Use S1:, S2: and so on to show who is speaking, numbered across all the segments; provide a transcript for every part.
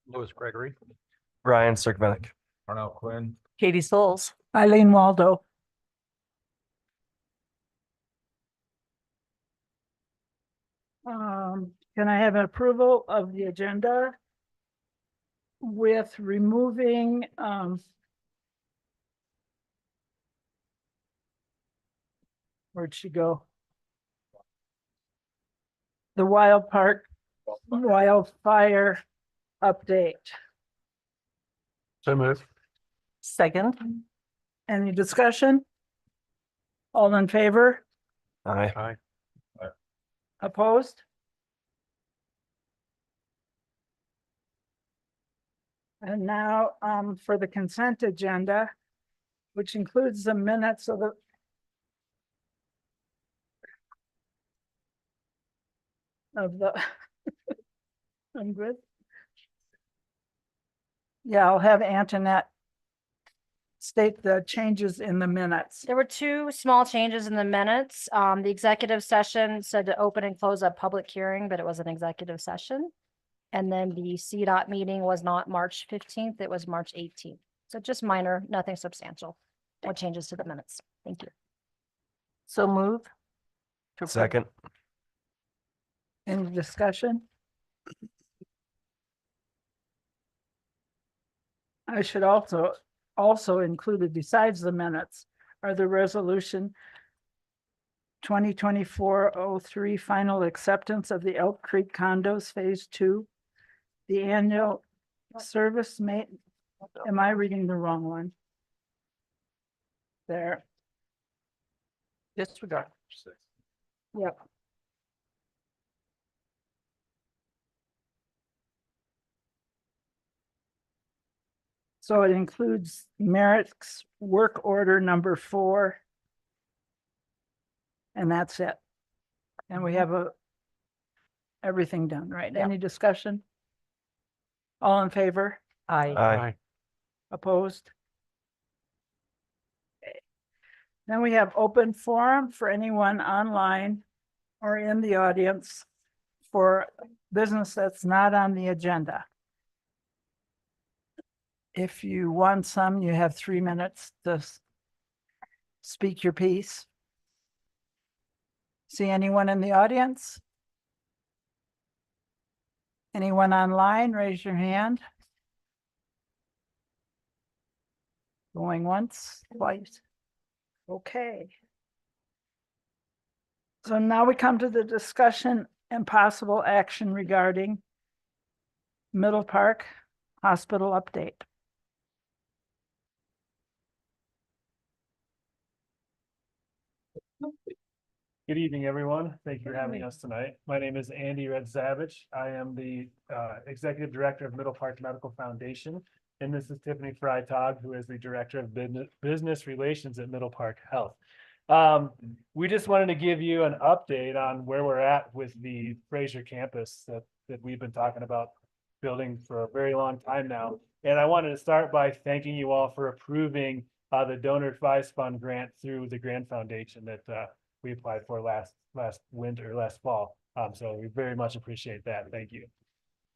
S1: Louis Gregory.
S2: Ryan Cirkvenick.
S1: Arnell Quinn.
S3: Katie Souls.
S4: Eileen Waldo. Can I have an approval of the agenda with removing, where'd she go? The wildfire update.
S1: So moved.
S3: Second.
S4: Any discussion? All in favor?
S2: Aye.
S1: Aye.
S4: Opposed? And now, for the consent agenda, which includes the minutes of the I'm good. Yeah, I'll have Antoinette state the changes in the minutes.
S5: There were two small changes in the minutes. The executive session said to open and close a public hearing, but it was an executive session. And then the CDOT meeting was not March 15th, it was March 18th. So just minor, nothing substantial. No changes to the minutes. Thank you.
S3: So move. To approve.
S2: Second.
S4: Any discussion? I should also included besides the minutes are the resolution 2024-03 final acceptance of the Elk Creek condos phase 2, the annual service am I reading the wrong one? There.
S3: Disregard.
S4: Yep. So it includes Merrick's work order number 4. And that's it. And we have everything done, right?
S3: Yeah.
S4: Any discussion? All in favor?
S3: Aye.
S2: Aye.
S4: Opposed? Okay. Then we have open forum for anyone online or in the audience for business that's not on the agenda. If you want some, you have 3 minutes to speak your piece. See anyone in the audience? Anyone online, raise your hand. Going once, twice. Okay. So now we come to the discussion and possible action regarding Middle Park Hospital update.
S6: Good evening, everyone. Thank you for having us tonight. My name is Andy Redzavich. I am the Executive Director of Middle Park Medical Foundation. And this is Tiffany Freitag, who is the Director of Business Relations at Middle Park Health. We just wanted to give you an update on where we're at with the Fraser campus that we've been talking about building for a very long time now. And I wanted to start by thanking you all for approving the Donor Advised Fund grant through the Grand Foundation that we applied for last fall. So we very much appreciate that. Thank you.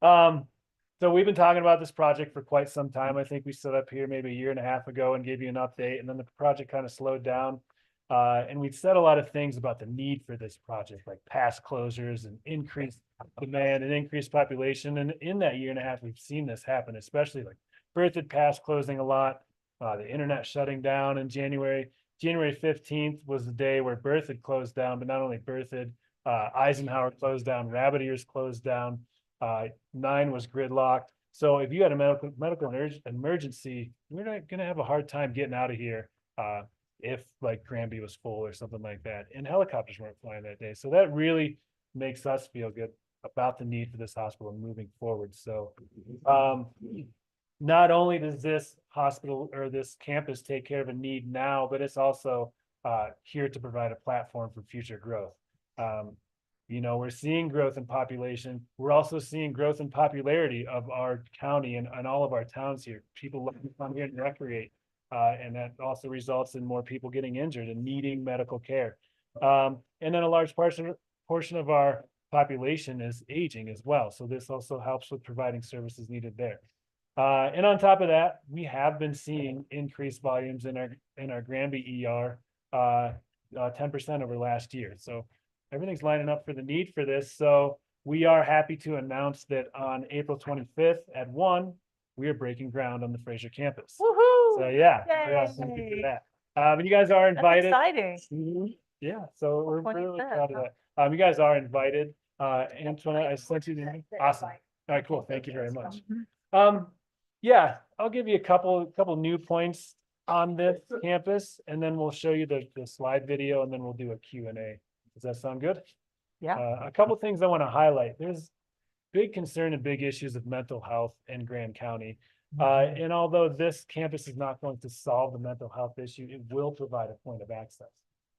S6: So we've been talking about this project for quite some time. I think we stood up here maybe a year and a half ago and gave you an update, and then the project kind of slowed down. And we'd said a lot of things about the need for this project, like past closures and increased demand and increased population. And in that year and a half, we've seen this happen, especially like Berthoud Pass closing a lot, the internet shutting down in January. January 15th was the day where Berthoud closed down, but not only Berthoud, Eisenhower closed down, Rabbit Ears closed down, 9 was gridlocked. So if you had a medical emergency, we're not going to have a hard time getting out of here if like Granby was full or something like that, and helicopters weren't flying that day. So that really makes us feel good about the need for this hospital moving forward. So, not only does this hospital or this campus take care of a need now, but it's also here to provide a platform for future growth. We're seeing growth in population. We're also seeing growth in popularity of our county and all of our towns here. People love to come here and recreate. And that also results in more people getting injured and needing medical care. And then a large portion of our population is aging as well. So this also helps with providing services needed there. And on top of that, we have been seeing increased volumes in our Granby ER, 10% over last year. So everything's lining up for the need for this. So we are happy to announce that on April 25th at 1, we are breaking ground on the Fraser campus.
S3: Woohoo!
S6: So yeah, thank you for
S3: Yay.
S6: that. And you guys are
S3: That's
S6: invited.
S3: exciting.
S6: Mhm. Yeah, so we're really
S3: 25th,
S6: proud of
S3: huh?
S6: that. You guys are invited. Antoinette, I sent you the, awesome. All right, cool. Thank you very much. Yeah, I'll give you a couple new points on this campus, and then we'll show you the slide video, and then we'll do a Q&A. Does that sound good?
S3: Yeah.
S6: A couple things I want to highlight. There's big concern and big issues of mental health in Grand County. And although this campus is not going to solve the mental health issue, it will provide a point of access.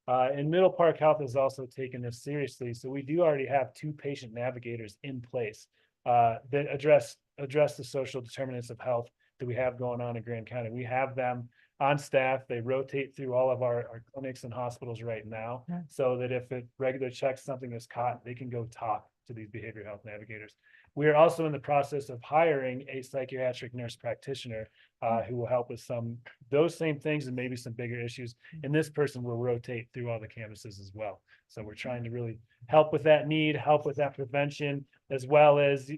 S6: And Middle Park Health has also taken this seriously. So we do already have 2 patient navigators in place that address the social determinants of health that we have going on in Grand County. We have them on staff. They rotate through all of our clinics and hospitals right now, so that if a regular checks something is caught, they can go talk to these behavioral health navigators. We are also in the process of hiring a psychiatric nurse practitioner who will help with those same things and maybe some bigger issues. And this person will rotate through all the campuses as well. So we're trying to really help with that need, help with that prevention, as well as,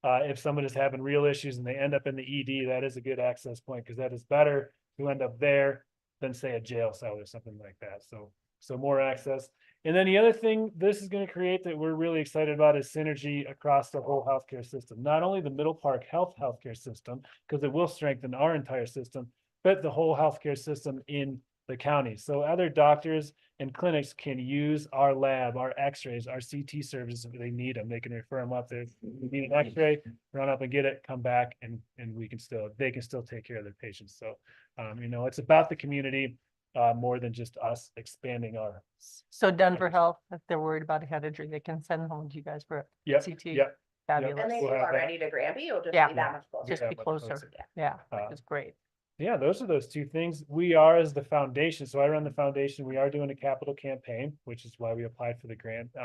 S6: if someone is having real issues and they end up in the ED, that is a good access point, because that is better to end up there than say a jail cell or something like that. So more access. And then the other thing this is going to create that we're really excited about is synergy across the whole healthcare system. Not only the Middle Park healthcare system, because it will strengthen our entire system, but the whole healthcare system in the county. So other doctors and clinics can use our lab, our x-rays, our CT services if they need them. They can refer them up there. We need an x-ray, run up and get it, come back, and they can still take care of their patients. So, it's about the community more than just us expanding our.
S3: So Denver Health, if they're worried about a head injury, they can send them to you guys for a
S6: Yep,
S3: CT.
S6: yep.
S3: Fabulous.
S7: And they
S6: We'll
S7: do
S6: have that.
S7: already to Granby, it'll just
S3: Yeah.
S7: be that much closer.
S3: Just
S6: Yeah,
S3: be
S6: much
S3: closer.
S6: closer.
S3: Yeah, which is great.
S6: Yeah, those are those 2 things. We are, as the foundation, so I run the foundation, we are doing a capital campaign, which is why we applied for the grant.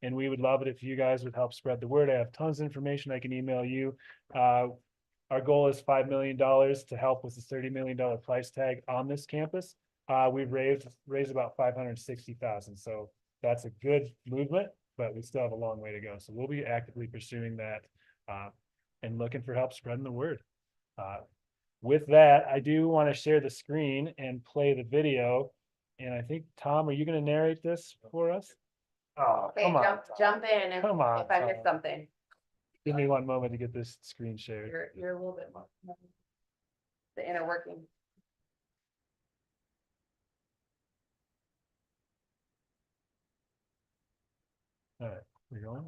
S6: And we would love it if you guys would help spread the word. I have tons of information I can email you. Our goal is $5 million to help with the $30 million price tag on this campus. We've raised about 560,000. So that's a good movement, but we still have a long way to go. So we'll be actively pursuing that and looking for help spreading the word. With that, I do want to share the screen and play the video. And I think, Tom, are you going to narrate this for us? Oh,
S7: Okay,
S6: come on.
S7: jump in if
S6: Come on,
S7: I miss
S6: Tom.
S7: something.
S6: Give me one moment to get this screen shared.
S7: You're a little bit more. The inner working.
S6: All right, we're going.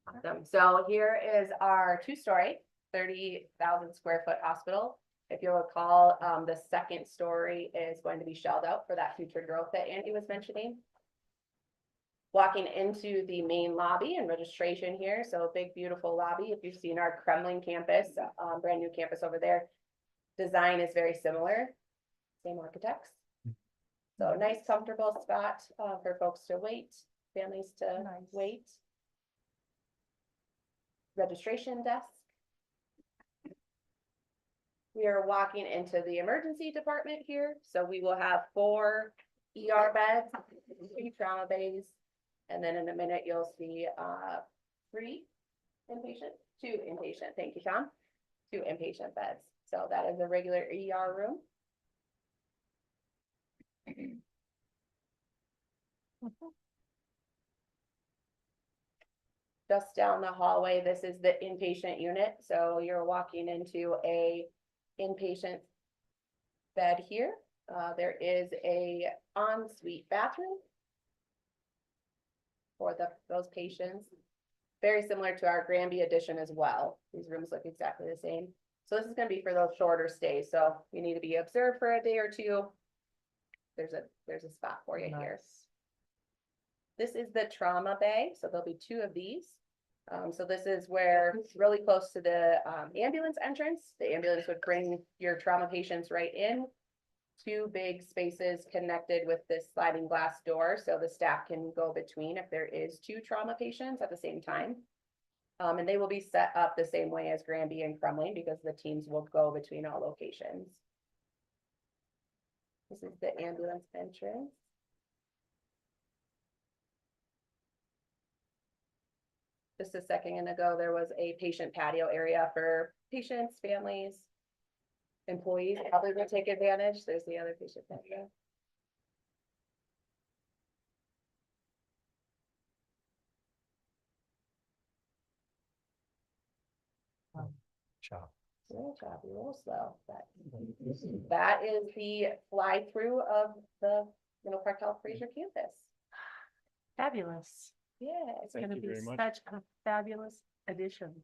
S7: Awesome. So here is our 2-story, 30,000 square foot hospital. If you'll recall, the second story is going to be shelled out for that future growth that Andy was mentioning. Walking into the main lobby and registration here. So a big, beautiful lobby. If you've seen our Kremlin campus, brand new campus over there, design is very similar. Same architects. So a nice, comfortable spot for folks to wait, families to wait. Registration desk. We are walking into the emergency department here. So we will have 4 ER beds, 3 trauma bays. And then in a minute, you'll see 3 inpatient, 2 inpatient. Thank you, Tom. 2 inpatient beds. So that is a regular ER room. Just down the hallway, this is the inpatient unit. So you're walking into a inpatient bed here. There is a ensuite bathroom for those patients. Very similar to our Granby addition as well. These rooms look exactly the same. So this is gonna be for those shorter stays. So you need to be observed for a day or two. There's a spot for you here.
S3: Nice.
S7: This is the trauma bay, so there'll be two of these. So this is where, really close to the ambulance entrance, the ambulance would bring your trauma patients right in. Two big spaces connected with this sliding glass door, so the staff can go between if there is two trauma patients at the same time. And they will be set up the same way as Granby and Crumlin because the teams will go between all locations. This is the ambulance entrance. Just a second ago, there was a patient patio area for patients, families, employees probably will take advantage. There's the other patient patio.
S1: Ciao.
S7: Real job, real slow. That is the fly-through of the Middle Park Health Fraser campus.
S3: Fabulous.
S7: Yeah,
S3: It's
S6: Thank
S3: gonna
S6: you
S3: be
S6: very much.
S3: such a fabulous addition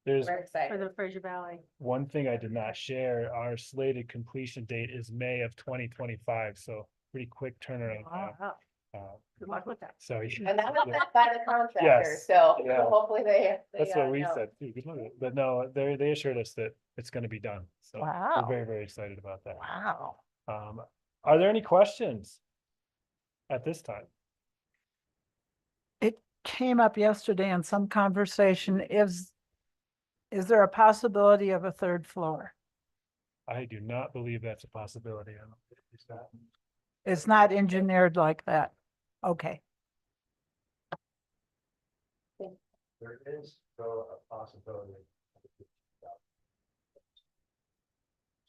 S6: There's
S7: we're
S3: for
S7: excited.
S3: the Fraser Valley.
S6: one thing I did not share. Our slated completion date is May of 2025, so pretty quick turnaround. time.
S3: Wow.
S6: Uh,
S3: Good luck with that.
S6: So.
S7: And that was set by the contractor,
S6: Yes,
S7: so
S6: yeah.
S7: hopefully they.
S6: That's what we
S7: know.
S6: said too. Good luck. But no, they assured us that it's gonna be done. So we're
S3: Wow.
S6: very, very excited about that.
S3: Wow.
S6: Are there any questions at this time?
S4: It came up yesterday in some conversation. Is there a possibility of a third floor?
S6: I do not believe that's a possibility. I don't think it's that.
S4: It's not engineered like that. Okay.
S1: There is still a possibility.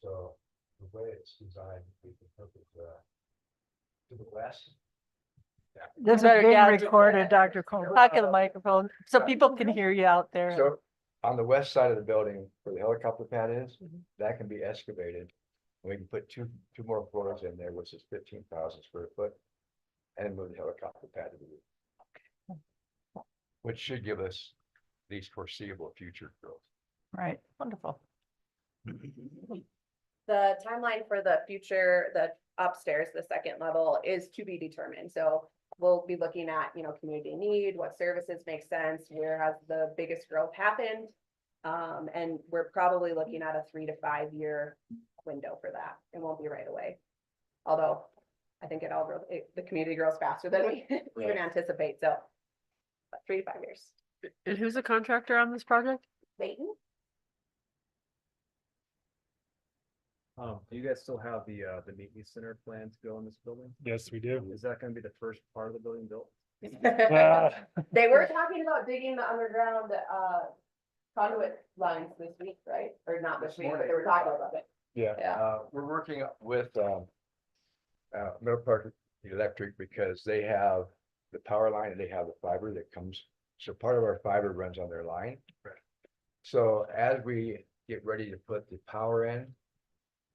S1: So the way it's designed, we can put it to the west.
S4: This is
S3: better,
S4: being
S3: yeah,
S4: recorded, Dr. Cole.
S3: Talk in the microphone so people can hear you out there.
S8: So on the west side of the building where the helicopter pad is,
S3: Mhm.
S8: that can be excavated. We can put two more floors in there, which is 15,000 square foot. And move the helicopter pad to the roof. Which should give us at least foreseeable future growth.
S4: Right.
S3: Wonderful.
S7: The timeline for the future, the upstairs, the second level is to be determined. So we'll be looking at, community need, what services make sense, where has the biggest growth happened? And we're probably looking at a 3 to 5 year window for that. It won't be right away. Although I think the community grows faster than we even anticipate. So but 3 to 5 years.
S3: And who's the contractor on this project?
S7: Leighton?
S2: Do you guys still have the meet me center plan to go in this building?
S6: Yes, we do.
S2: Is that gonna be the first part of the building built?
S7: They were talking about digging the underground conduit lines this week, right? Or not this week, but they were talking about it.
S6: Yeah.
S7: Yeah.
S8: We're working with Middle Park Electric because they have the power line and they have the fiber that comes. So part of our fiber runs on their line. So as we get ready to put the power in,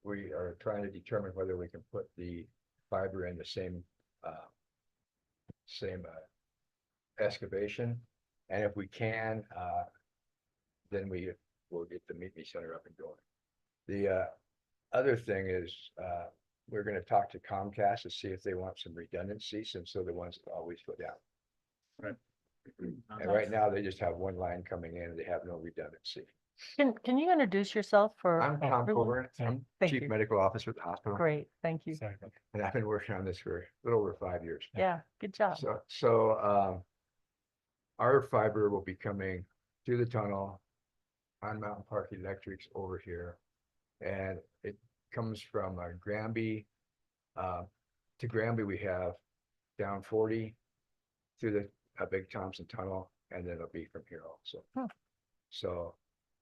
S8: we are trying to determine whether we can put the fiber in the same excavation. And if we can, then we will get the meet me center up and going. The other thing is, we're gonna talk to Comcast to see if they want some redundancy since they're the ones that always go down.
S6: Right.
S8: And right now, they just have one line coming in and they have no redundancy.
S3: Can you introduce yourself for?
S8: I'm Tom
S3: everyone?
S8: Coburn. I'm
S3: Thank
S8: Chief
S3: you.
S8: Medical Officer at the hospital.
S3: Great, thank you.
S6: Sorry.
S8: And I've been working on this for a little over 5 years.
S3: Yeah, good job.
S8: So our fiber will be coming through the tunnel on Mountain Park Electric's over here. And it comes from Granby. To Granby, we have down 40 through the Big Thompson Tunnel, and then it'll be from here also.
S3: Hmm.
S8: So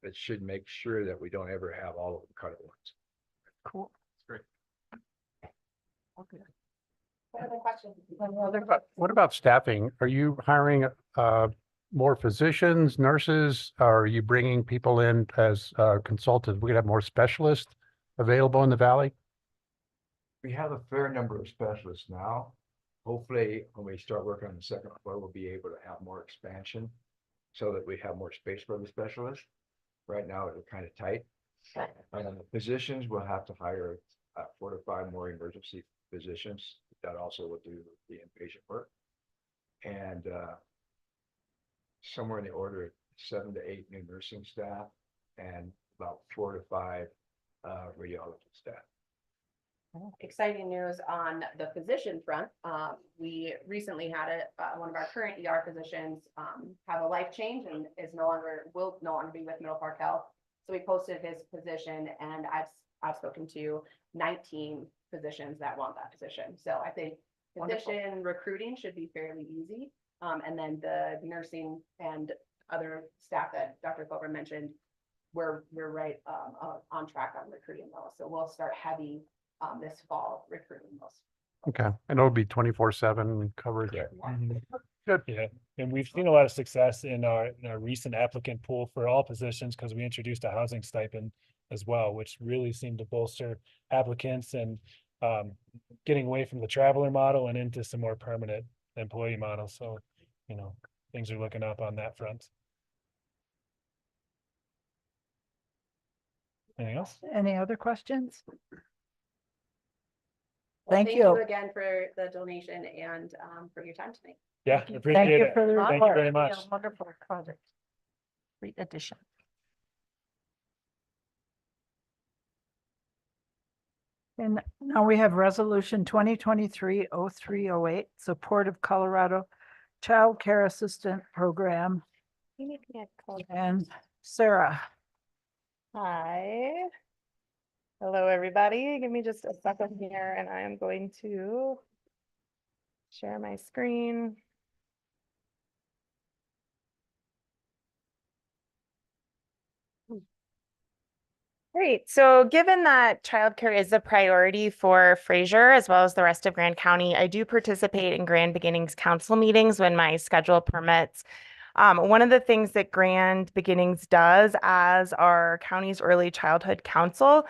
S8: it should make sure that we don't ever have all of them cut at once.
S3: Cool.
S1: Great.
S3: Okay.
S7: What other questions?
S3: Any other-
S1: What about staffing? Are you hiring
S9: more physicians, nurses? Are you bringing people in as consultants? We're gonna have more specialists available in the valley?
S8: We have a fair number of specialists now. Hopefully, when we start working on the second floor, we'll be able to have more expansion so that we have more space for the specialists. Right now, it's kind of tight. Physicians will have to hire 4 to 5 more emergency physicians. That also will do the inpatient work. And somewhere in the order of 7 to 8 new nursing staff and about 4 to 5 radiology staff.
S7: Exciting news on the physician front. We recently had one of our current ER physicians have a life change and will no longer be with Middle Park Health. So we posted his position, and I've spoken to 19 physicians that want that position. So I think physician recruiting should be fairly easy. And then the nursing and other staff that Dr. Culver mentioned, we're right on track on recruiting those. So we'll start heavy this fall recruiting those.
S9: Okay, and it'll be 24/7 coverage.
S8: Yeah.
S9: Good.
S6: Yeah, and we've seen a lot of success in our recent applicant pool for all positions because we introduced a housing stipend as well, which really seemed to bolster applicants and getting away from the traveler model and into some more permanent employee models. So, you know, things are looking up on that front. Anything else?
S4: Any other questions?
S7: Well,
S4: Thank you.
S7: again for the donation and for your time tonight.
S6: Yeah,
S4: Thank
S6: appreciate
S4: you
S6: it.
S4: for the
S6: Thank you
S4: report.
S6: very
S3: Yeah,
S6: much.
S3: Wonderful project. Great addition.
S4: And now we have resolution 2023-0308, support of Colorado Child Care Assistant Program. And Sarah.
S10: Hi. Hello, everybody. Give me just a second here and I am going to share my screen. Great. So given that childcare is a priority for Fraser as well as the rest of Grand County, I do participate in Grand Beginnings Council meetings when my schedule permits. One of the things that Grand Beginnings does as our county's early childhood council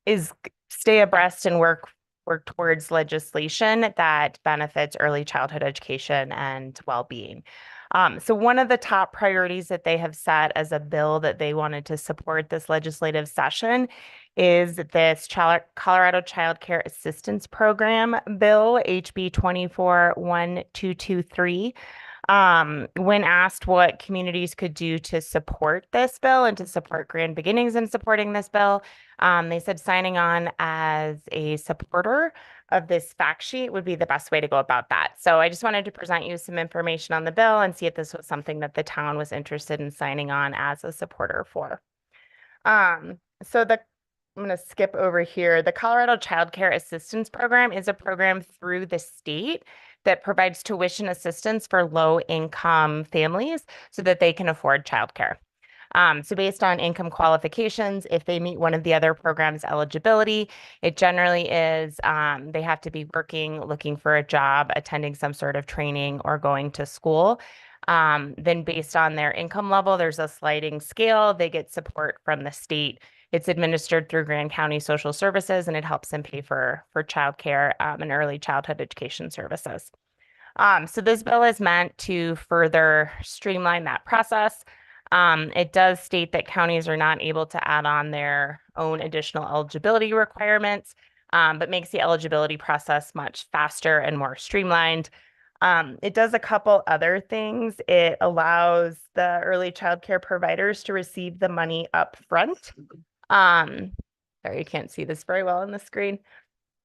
S10: is stay abreast and work towards legislation that benefits early childhood education and well-being. So one of the top priorities that they have set as a bill that they wanted to support this legislative session is this Colorado Child Care Assistance Program bill, HB 24-1223. When asked what communities could do to support this bill and to support Grand Beginnings in supporting this bill, they said signing on as a supporter of this fact sheet would be the best way to go about that. So I just wanted to present you some information on the bill and see if this was something that the town was interested in signing on as a supporter for. I'm going to skip over here. The Colorado Child Care Assistance Program is a program through the state that provides tuition assistance for low-income families so that they can afford childcare. So based on income qualifications, if they meet one of the other programs' eligibility, it generally is they have to be working, looking for a job, attending some sort of training, or going to school. Then based on their income level, there's a sliding scale. They get support from the state. It's administered through Grand County Social Services, and it helps them pay for childcare and early childhood education services. So this bill is meant to further streamline that process. It does state that counties are not able to add on their own additional eligibility requirements, but makes the eligibility process much faster and more streamlined. It does a couple other things. It allows the early child care providers to receive the money up front. Sorry, you can't see this very well on the screen,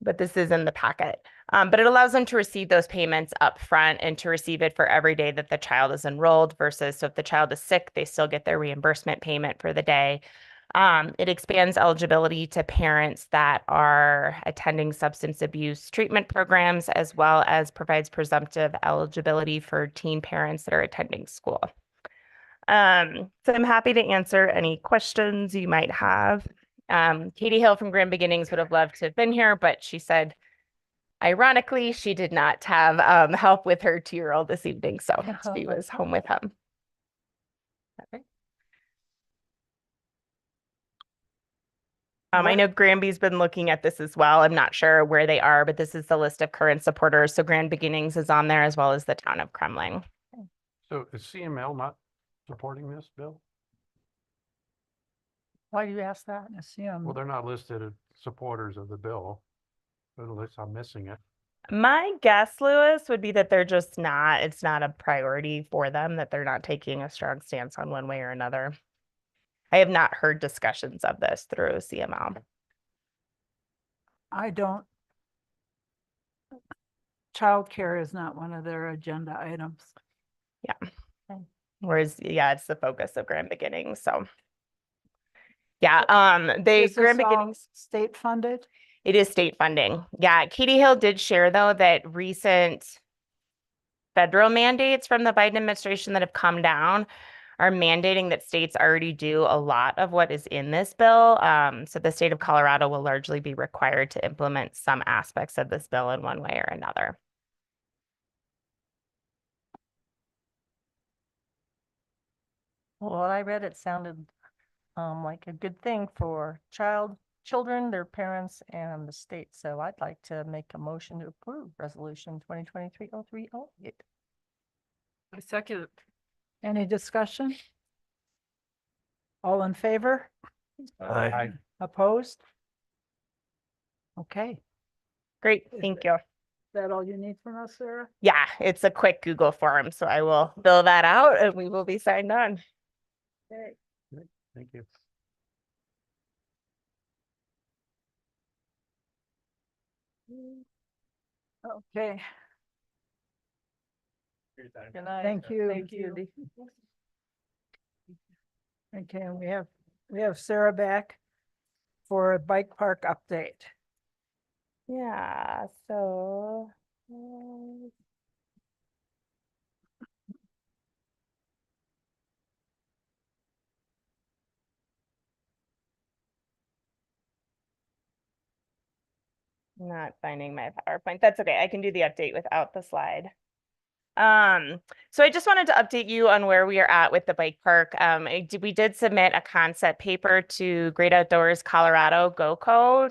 S10: but this is in the packet. But it allows them to receive those payments up front and to receive it for every day that the child is enrolled versus, so if the child is sick, they still get their reimbursement payment for the day. It expands eligibility to parents that are attending substance abuse treatment programs, as well as provides presumptive eligibility for teen parents that are attending school. So I'm happy to answer any questions you might have. Katie Hill from Grand Beginnings would have loved to have been here, but she said, Ironically, she did not have help with her 2-year-old this evening, so she was home with him. I know Granby's been looking at this as well. I'm not sure where they are, but this is the list of current supporters. So Grand Beginnings is on there as well as the town of Kremling.
S9: So is CML not supporting this bill?
S3: Why do you ask that?
S9: Well, they're not listed as supporters of the bill, unless I'm missing it.
S10: My guess, Lewis, would be that they're just not, it's not a priority for them, that they're not taking a strong stance on one way or another. I have not heard discussions of this through CML.
S4: I don't. Childcare is not one of their agenda items.
S10: Whereas, yeah, it's the focus of Grand Beginnings, so. Yeah,
S4: Is this
S10: Grand
S4: all
S10: Beginnings,
S4: state funded?
S10: it is state funding. Yeah, Katie Hill did share though that recent federal mandates from the Biden administration that have come down are mandating that states already do a lot of what is in this bill. So the state of Colorado will largely be required to implement some aspects of this bill in one way or another.
S3: Well, what I read, it sounded like a good thing for children, their parents, and the state. So I'd like to make a motion to approve resolution 2023-0308.
S4: I second it. Any discussion? All in favor?
S9: Aye.
S4: Opposed? Okay, is
S10: Great, thank you.
S4: that all you need from us, Sarah?
S10: Yeah, it's a quick Google form, so I will fill that out and we will be signed on.
S4: Okay.
S9: Thank you.
S4: Okay,
S3: Good night.
S4: thank you.
S3: Thank you.
S4: Okay, and we have Sarah back for a bike park update.
S10: Yeah, so. Not finding my PowerPoint. That's okay. I can do the update without the slide. So I just wanted to update you on where we are at with the bike park. We did submit a concept paper to Great Outdoors Colorado GoCo,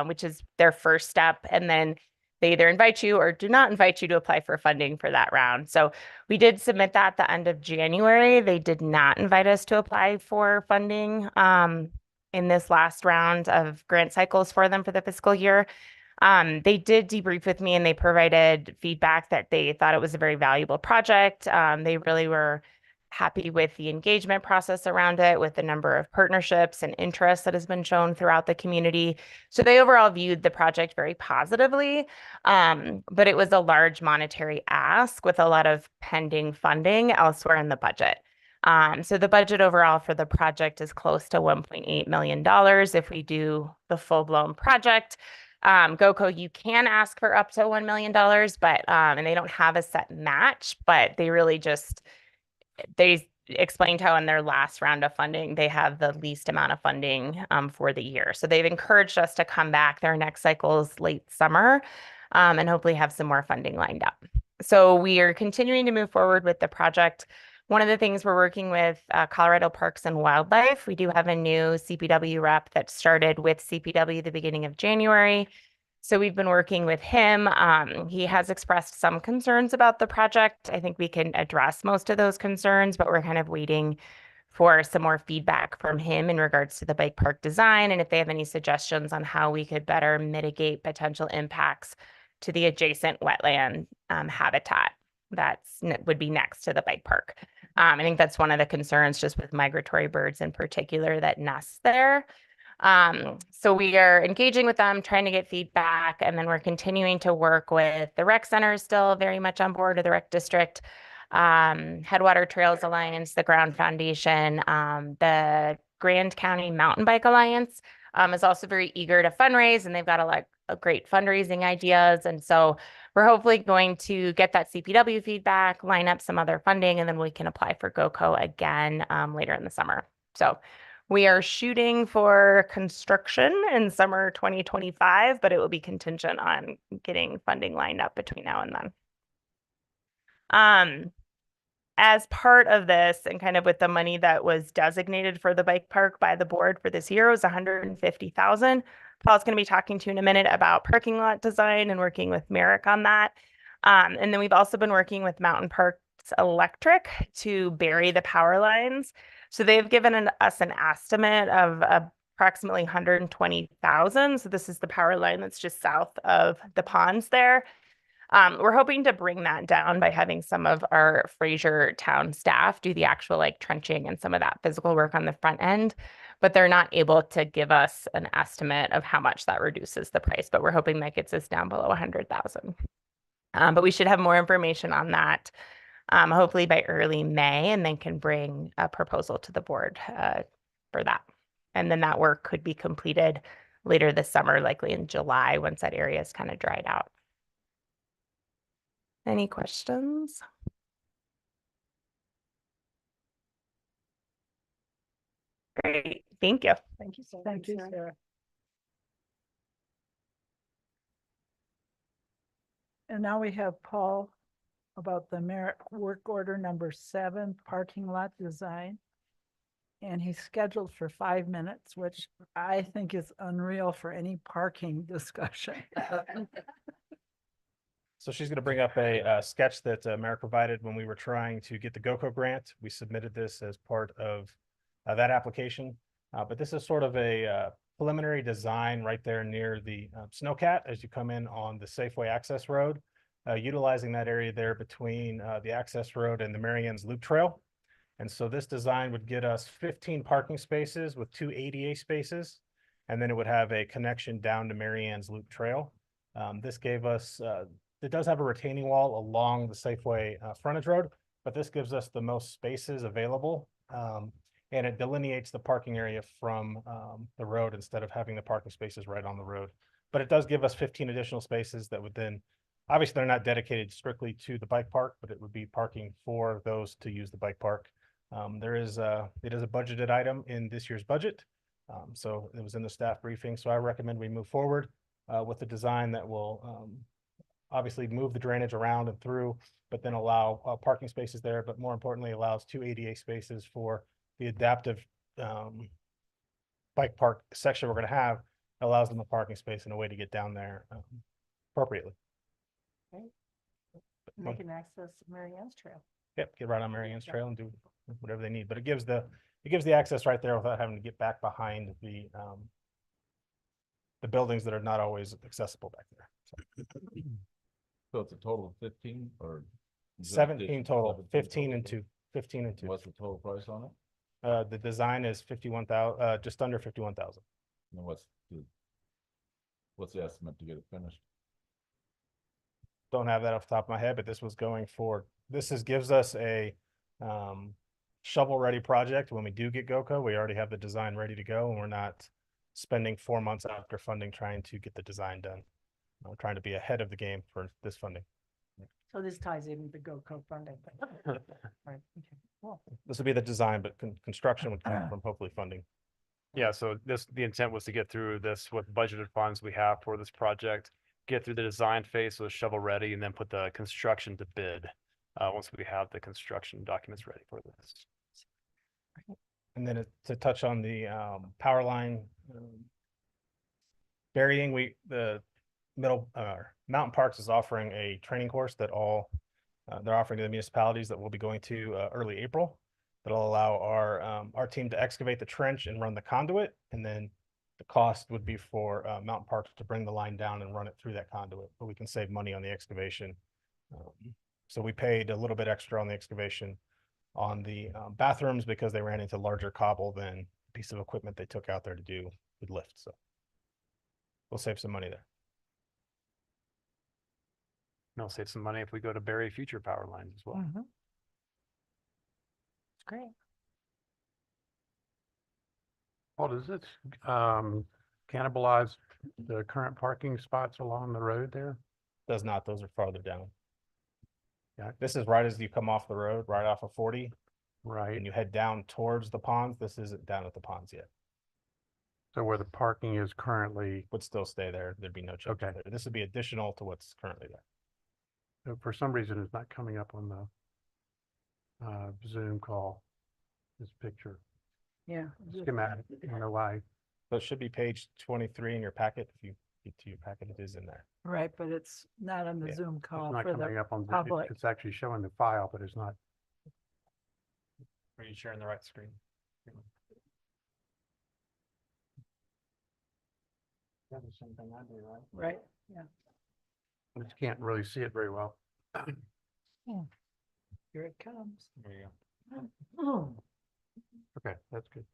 S10: which is their first step. And then they either invite you or do not invite you to apply for funding for that round. So we did submit that at the end of January. They did not invite us to apply for funding in this last round of grant cycles for them for the fiscal year. They did debrief with me and they provided feedback that they thought it was a very valuable project. They really were happy with the engagement process around it, with the number of partnerships and interest that has been shown throughout the community. So they overall viewed the project very positively, but it was a large monetary ask with a lot of pending funding elsewhere in the budget. So the budget overall for the project is close to $1.8 million if we do the full-blown project. GoCo, you can ask for up to $1 million, but and they don't have a set match, but they really just, they explained how in their last round of funding, they have the least amount of funding for the year. So they've encouraged us to come back. Their next cycle is late summer and hopefully have some more funding lined up. So we are continuing to move forward with the project. One of the things we're working with Colorado Parks and Wildlife, we do have a new CPW rep that started with CPW the beginning of January. So we've been working with him. He has expressed some concerns about the project. I think we can address most of those concerns, but we're kind of waiting for some more feedback from him in regards to the bike park design and if they have any suggestions on how we could better mitigate potential impacts to the adjacent wetland habitat would be next to the bike park. I think that's one of the concerns just with migratory birds in particular that nest there. So we are engaging with them, trying to get feedback, and then we're continuing to work with the rec center still very much on board, or the rec district, Headwater Trails Alliance, the Ground Foundation, the Grand County Mountain Bike Alliance is also very eager to fundraise, and they've got a lot of great fundraising ideas. And so we're hopefully going to get that CPW feedback, line up some other funding, and then we can apply for GoCo again later in the summer. So We are shooting for construction in summer 2025, but it will be contingent on getting funding lined up between now and then. As part of this and kind of with the money that was designated for the bike park by the board for this year was 150,000. Paul's going to be talking to you in a minute about parking lot design and working with Merrick on that. And then we've also been working with Mountain Parks Electric to bury the power lines. So they've given us an estimate of approximately 120,000. So this is the power line that's just south of the ponds there. We're hoping to bring that down by having some of our Fraser town staff do the actual like trenching and some of that physical work on the front end, but they're not able to give us an estimate of how much that reduces the price, but we're hoping that gets us down below 100,000. But we should have more information on that hopefully by early May, and then can bring a proposal to the board for that. And then that work could be completed later this summer, likely in July, once that area is kind of dried out. Any questions? Great, thank you.
S3: Thank you so much.
S4: Thank you,
S3: Sarah.
S4: Sarah. And now we have Paul about the Merrick work order number 7, parking lot design. And he's scheduled for 5 minutes, which I think is unreal for any parking discussion.
S6: So she's going to bring up a sketch that Merrick provided when we were trying to get the GOCO grant. We submitted this as part of that application. But this is sort of a preliminary design right there near the Snowcat as you come in on the Safeway access road, utilizing that area there between the access road and the Mariann's Loop Trail. And so this design would get us 15 parking spaces with 2 ADA spaces, and then it would have a connection down to Mariann's Loop Trail. This gave us, it does have a retaining wall along the Safeway frontage road, but this gives us the most spaces available. And it delineates the parking area from the road instead of having the parking spaces right on the road. But it does give us 15 additional spaces that would then, obviously they're not dedicated strictly to the bike park, but it would be parking for those to use the bike park. It is a budgeted item in this year's budget. So it was in the staff briefing. So I recommend we move forward with the design that will obviously move the drainage around and through, but then allow parking spaces there, but more importantly, allows 2 ADA spaces for the adaptive bike park section we're going to have. Allows them a parking space and a way to get down there appropriately.
S3: They can access Marianne's Trail.
S6: Yep, get right on Mariann's Trail and do whatever they need, but it gives the access right there without having to get back behind the buildings that are not always accessible back there.
S11: So it's a total of 15 or?
S6: 17 total, 15 and 2, 15 and 2.
S11: What's the total price on it?
S6: The design is 51,000, just under 51,000.
S11: And what's the estimate to get it finished?
S6: Don't have that off the top of my head, but this was going for, gives us a shovel-ready project. When we do get GOCO, we already have the design ready to go, and we're not spending 4 months after funding trying to get the design done. We're trying to be ahead of the game for this funding.
S3: So this ties in with the GOCO funding. Right, okay, cool.
S6: This would be the design, but construction would come from hopefully funding.
S2: Yeah, so the intent was to get through this with budgeted funds we have for this project, get through the design phase, so it's shovel ready, and then put the construction to bid once we have the construction documents ready for this.
S6: And then to touch on the power line burying, the Mountain Parks is offering a training course that they're offering to the municipalities that we'll be going to early April. That'll allow our team to excavate the trench and run the conduit, and then the cost would be for Mountain Parks to bring the line down and run it through that conduit, but we can save money on the excavation. So we paid a little bit extra on the excavation on the bathrooms because they ran into larger cobble than the piece of equipment they took out there to do with lift. So we'll save some money there.
S2: And it'll save some money if we go to bury future power lines as well.
S3: Mhm. It's great.
S9: Well, does it cannibalize the current parking spots along the road there?
S6: Does not, those are farther down. Yeah, this is right as you come off the road, right off of 40.
S9: Right.
S2: and you head down towards the ponds. This isn't down at the ponds yet.
S9: So where the parking is currently,
S2: Would still stay there. There'd be no change
S9: Okay.
S2: there. This would be additional to what's currently there.
S9: for some reason, it's not coming up on the Zoom call, this picture
S4: Yeah.
S9: schematic. I don't know why.
S2: So it should be page 23 in your packet. If you get to your packet, it is in there.
S4: Right, but it's not on the
S2: Yeah.
S4: Zoom
S9: It's
S4: call
S9: not
S4: for
S9: coming
S4: the
S9: up on,
S4: public.
S9: it's actually showing the file, but it's not.
S2: Are you sharing the right screen?
S9: That's the same thing I do, right?
S4: Right, yeah.
S9: I just can't really see it very well.
S4: Here it comes.
S2: There you
S4: Oh,
S9: Okay, that's good.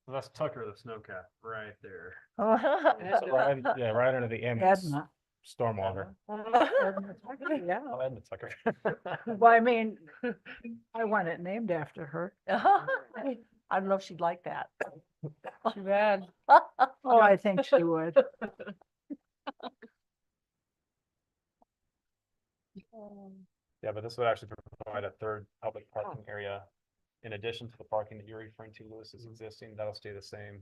S2: go. That's Tucker, the snowcat, right there.
S3: Oh.
S2: Right under the ambulance
S4: Edna.
S2: stormwater.
S4: Edna Tucker, Yeah.
S2: Oh, Edna Tucker.
S4: Well, I mean, I want it named after her.
S3: I don't know if she'd like that. Too bad.
S4: Oh, I think she would.
S2: Yeah, but this would actually provide a third public parking area. In addition to the parking that you're referring to, Lewis, is existing, that'll stay the same.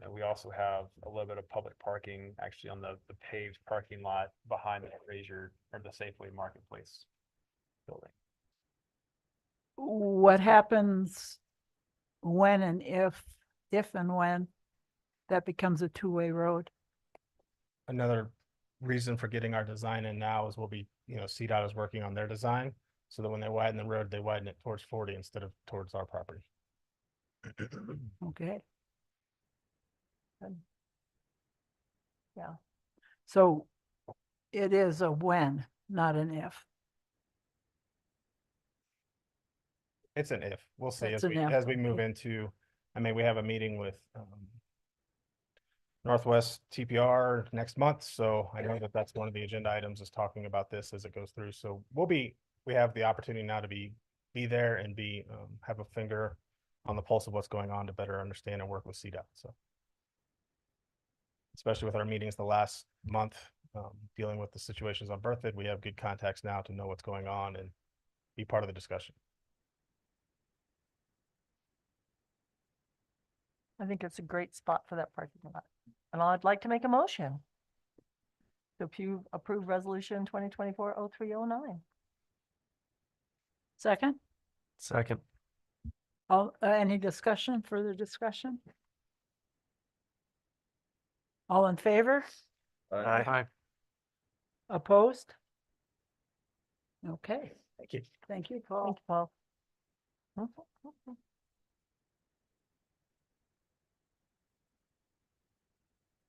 S2: And we also have a little bit of public parking actually on the paved parking lot behind the Fraser or the Safeway Marketplace building.
S4: What happens when and if and when that becomes a two-way road?
S2: Another reason for getting our design in now is we'll be, CDOT is working on their design. So that when they widen the road, they widen it towards 40 instead of towards our property.
S4: Okay.
S3: Yeah.
S4: So it is a when, not an if.
S2: It's an if. We'll see
S4: It's
S2: as
S4: an
S2: we,
S4: if,
S2: as we move
S4: okay.
S2: into, we have a meeting with Northwest TPR next month. So I know that that's one of the agenda items, is talking about this as it goes through. So we have the opportunity now to be there and have a finger on the pulse of what's going on to better understand and work with CDOT. So especially with our meetings the last month, dealing with the situations on Berthoud, we have good contacts now to know what's going on and be part of the discussion.
S3: I think it's a great spot for that parking lot. And I'd like to make a motion to approve resolution 2024-0309.
S4: Second?
S11: Second.
S4: All, any discussion, further discussion? All in favor?
S9: Hi.
S4: Opposed? Okay,
S2: Thank you.
S4: thank you,
S3: Thank
S4: Paul.
S3: you, Paul.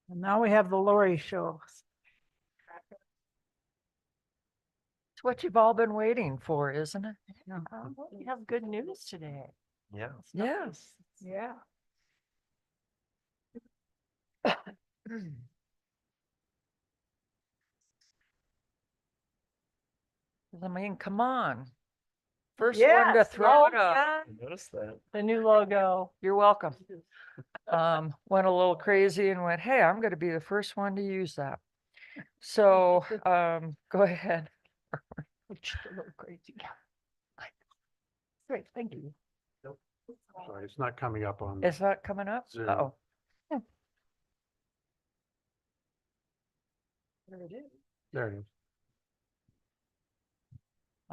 S4: And now we have the Lori show.
S12: It's what you've all been waiting for, isn't it?
S3: We have good news today.
S11: Yeah.
S12: Yes.
S4: Yeah.
S12: I mean, come on. First one to
S4: Yes,
S12: throw it
S3: Oh,
S12: up.
S3: yeah,
S11: Notice that.
S3: the new logo.
S12: You're welcome. Went a little crazy and went, hey, I'm gonna be the first one to use that. So, go ahead.
S3: Just a little crazy. Great, thank you.
S9: Sorry, it's not coming up on.
S12: Is that coming up?
S9: Zoom.
S12: Uh-oh.
S3: There it is.
S9: There it is.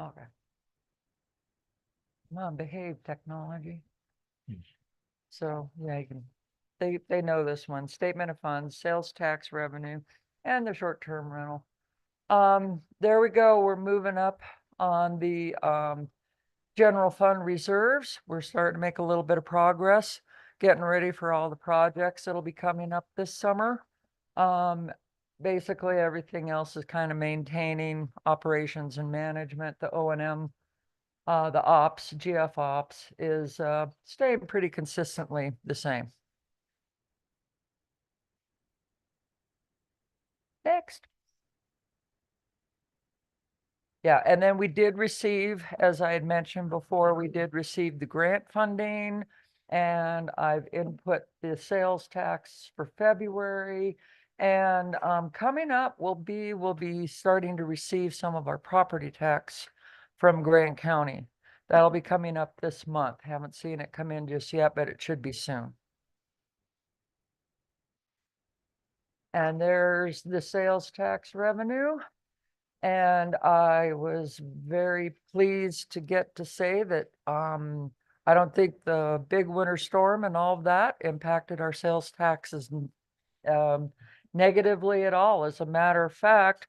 S12: Okay. Come on, behave technology. So, yeah, you can, they know this one, statement of funds, sales tax revenue, and the short-term rental. There we go, we're moving up on the, general fund reserves. We're starting to make a little bit of progress, getting ready for all the projects that'll be coming up this summer. Basically, everything else is kind of maintaining operations and management, the O&M. The ops, GF ops is staying pretty consistently the same. Next. Yeah, and then we did receive, as I had mentioned before, we did receive the grant funding, and I've input the sales tax for February. And coming up, we'll be starting to receive some of our property tax from Grant County. That'll be coming up this month. Haven't seen it come in just yet, but it should be soon. And there's the sales tax revenue. And I was very pleased to get to say that I don't think the big winter storm and all of that impacted our sales taxes negatively at all. As a matter of fact,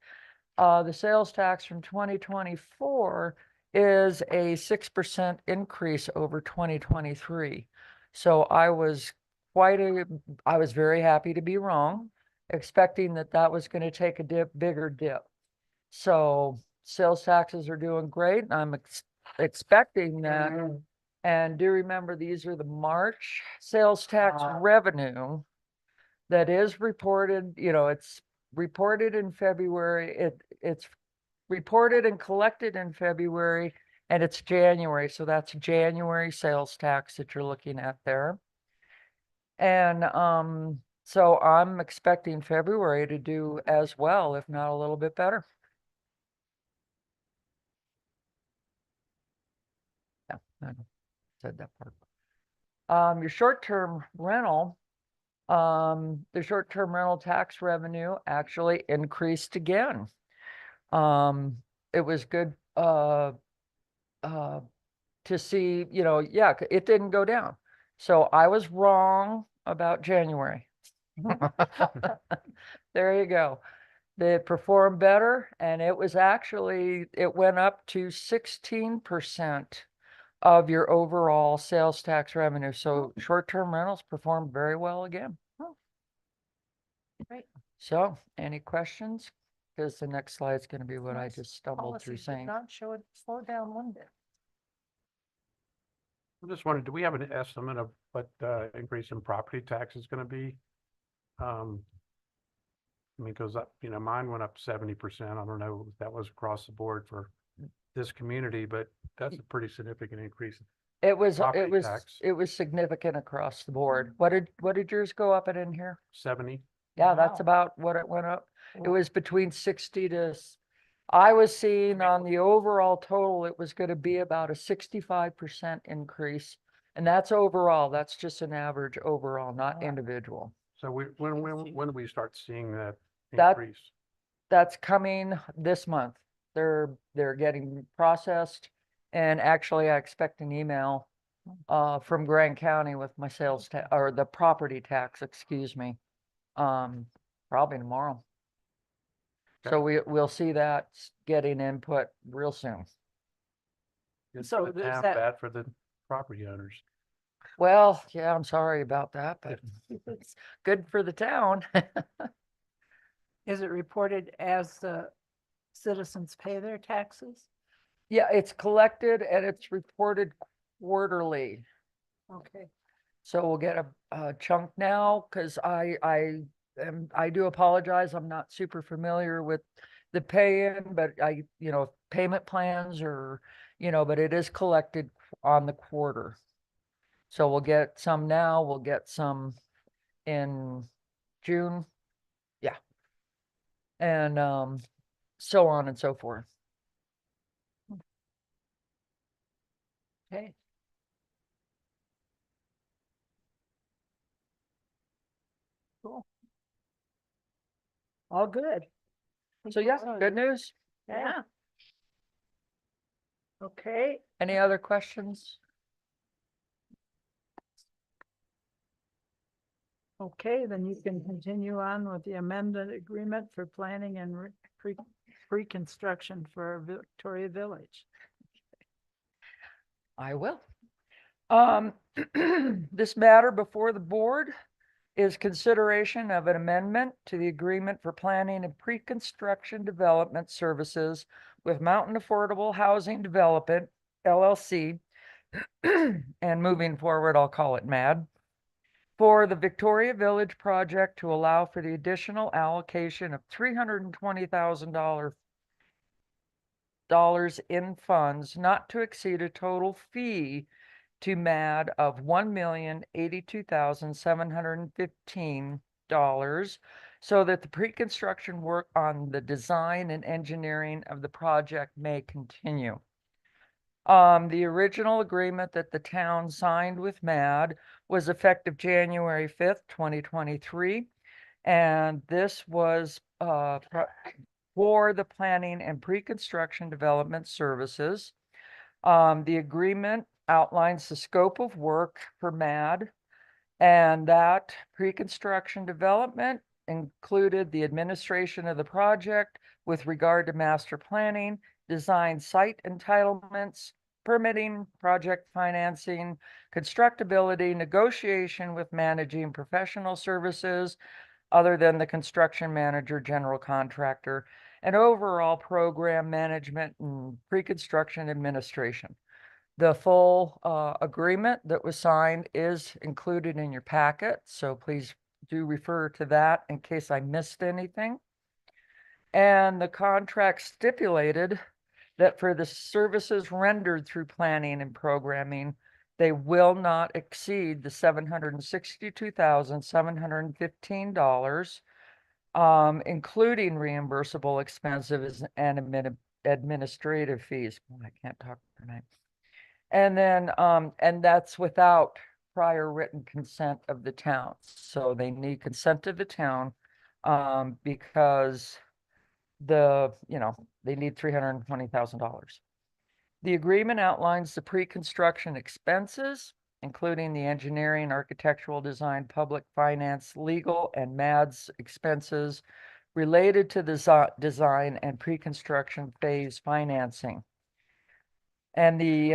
S12: the sales tax from 2024 is a 6% increase over 2023. So I was very happy to be wrong, expecting that that was going to take a bigger dip. So sales taxes are doing great. And I'm expecting that. And do remember, these are the March sales tax revenue that is reported, it's reported in February. It's reported and collected in February, and it's January. So that's January sales tax that you're looking at there. And so I'm expecting February to do as well, if not a little bit better. Yeah, I said that part. Your short-term rental, the short-term rental tax revenue actually increased again. It was good to see, yeah, it didn't go down. So I was wrong about January. There you go. They performed better, and it went up to 16% of your overall sales tax revenue. So short-term rentals performed very well again.
S3: Great.
S12: So any questions? Because the next slide is going to be what I
S3: Nice.
S12: just stumbled
S3: Policy
S12: through
S3: did
S12: saying.
S3: not show it slow down one bit.
S9: I just wondered, do we have an estimate of what increase in property tax is going to be? I mean, because mine went up 70%. I don't know if that was across the board for this community, but that's a pretty significant increase.
S12: It was
S9: Property tax.
S12: it was significant across the board. What did yours go up at in here?
S9: 70.
S12: Yeah, that's
S3: Wow.
S12: about what it went up. It
S3: Wow.
S12: was between 60 to, I was seeing on the overall total, it was going to be about a 65% increase. And that's overall, that's just an average overall, not
S3: Wow.
S12: individual.
S9: So when do we start seeing that
S12: That-
S9: increase?
S12: That's coming this month. They're getting processed. And actually, I expect an email from Grand County with my sales tax, or the property tax, excuse me, probably tomorrow. So we'll see that getting input real soon.
S9: It's
S4: So
S9: good
S4: is
S9: and
S4: that-
S9: bad for the property owners.
S12: Well, yeah, I'm sorry about that, but it's good for the town.
S4: Is it reported as the citizens pay their taxes?
S12: Yeah, it's collected and it's reported quarterly.
S4: Okay.
S12: So we'll get a chunk now, because I do apologize. I'm not super familiar with the pay-in, but payment plans or, but it is collected on the quarter. So we'll get some now, we'll get some in June. Yeah. And so on and so forth.
S4: Okay. Cool. All good.
S12: So yeah, good news.
S4: Yeah. Okay.
S12: Any other questions?
S4: Okay, then you can continue on with the amended agreement for planning and pre-construction for Victoria Village.
S12: I will. This matter before the board is consideration of an amendment to the agreement for planning and pre-construction development services with Mountain Affordable Housing Development, LLC. And moving forward, I'll call it MAD, for the Victoria Village project to allow for the additional allocation of $320,000 in funds not to exceed a total fee to MAD of $1,082,715, so that the pre-construction work on the design and engineering of the project may continue. The original agreement that the town signed with MAD was effective January 5th, 2023. And this was for the planning and pre-construction development services. The agreement outlines the scope of work for MAD, and that pre-construction development included the administration of the project with regard to master planning, design, site entitlements, permitting, project financing, constructability, negotiation with managing professional services other than the construction manager, general contractor, and overall program management and pre-construction administration. The full agreement that was signed is included in your packet, so please do refer to that in case I missed anything. And the contract stipulated that for the services rendered through planning and programming, they will not exceed the $762,715, including reimbursable expenses and administrative fees. Oh, I can't talk tonight. And then, and that's without prior written consent of the town. So they need consent of the town, because they need $320,000. The agreement outlines the pre-construction expenses, including the engineering, architectural design, public finance, legal, and MADS expenses related to the design and pre-construction phase financing. And the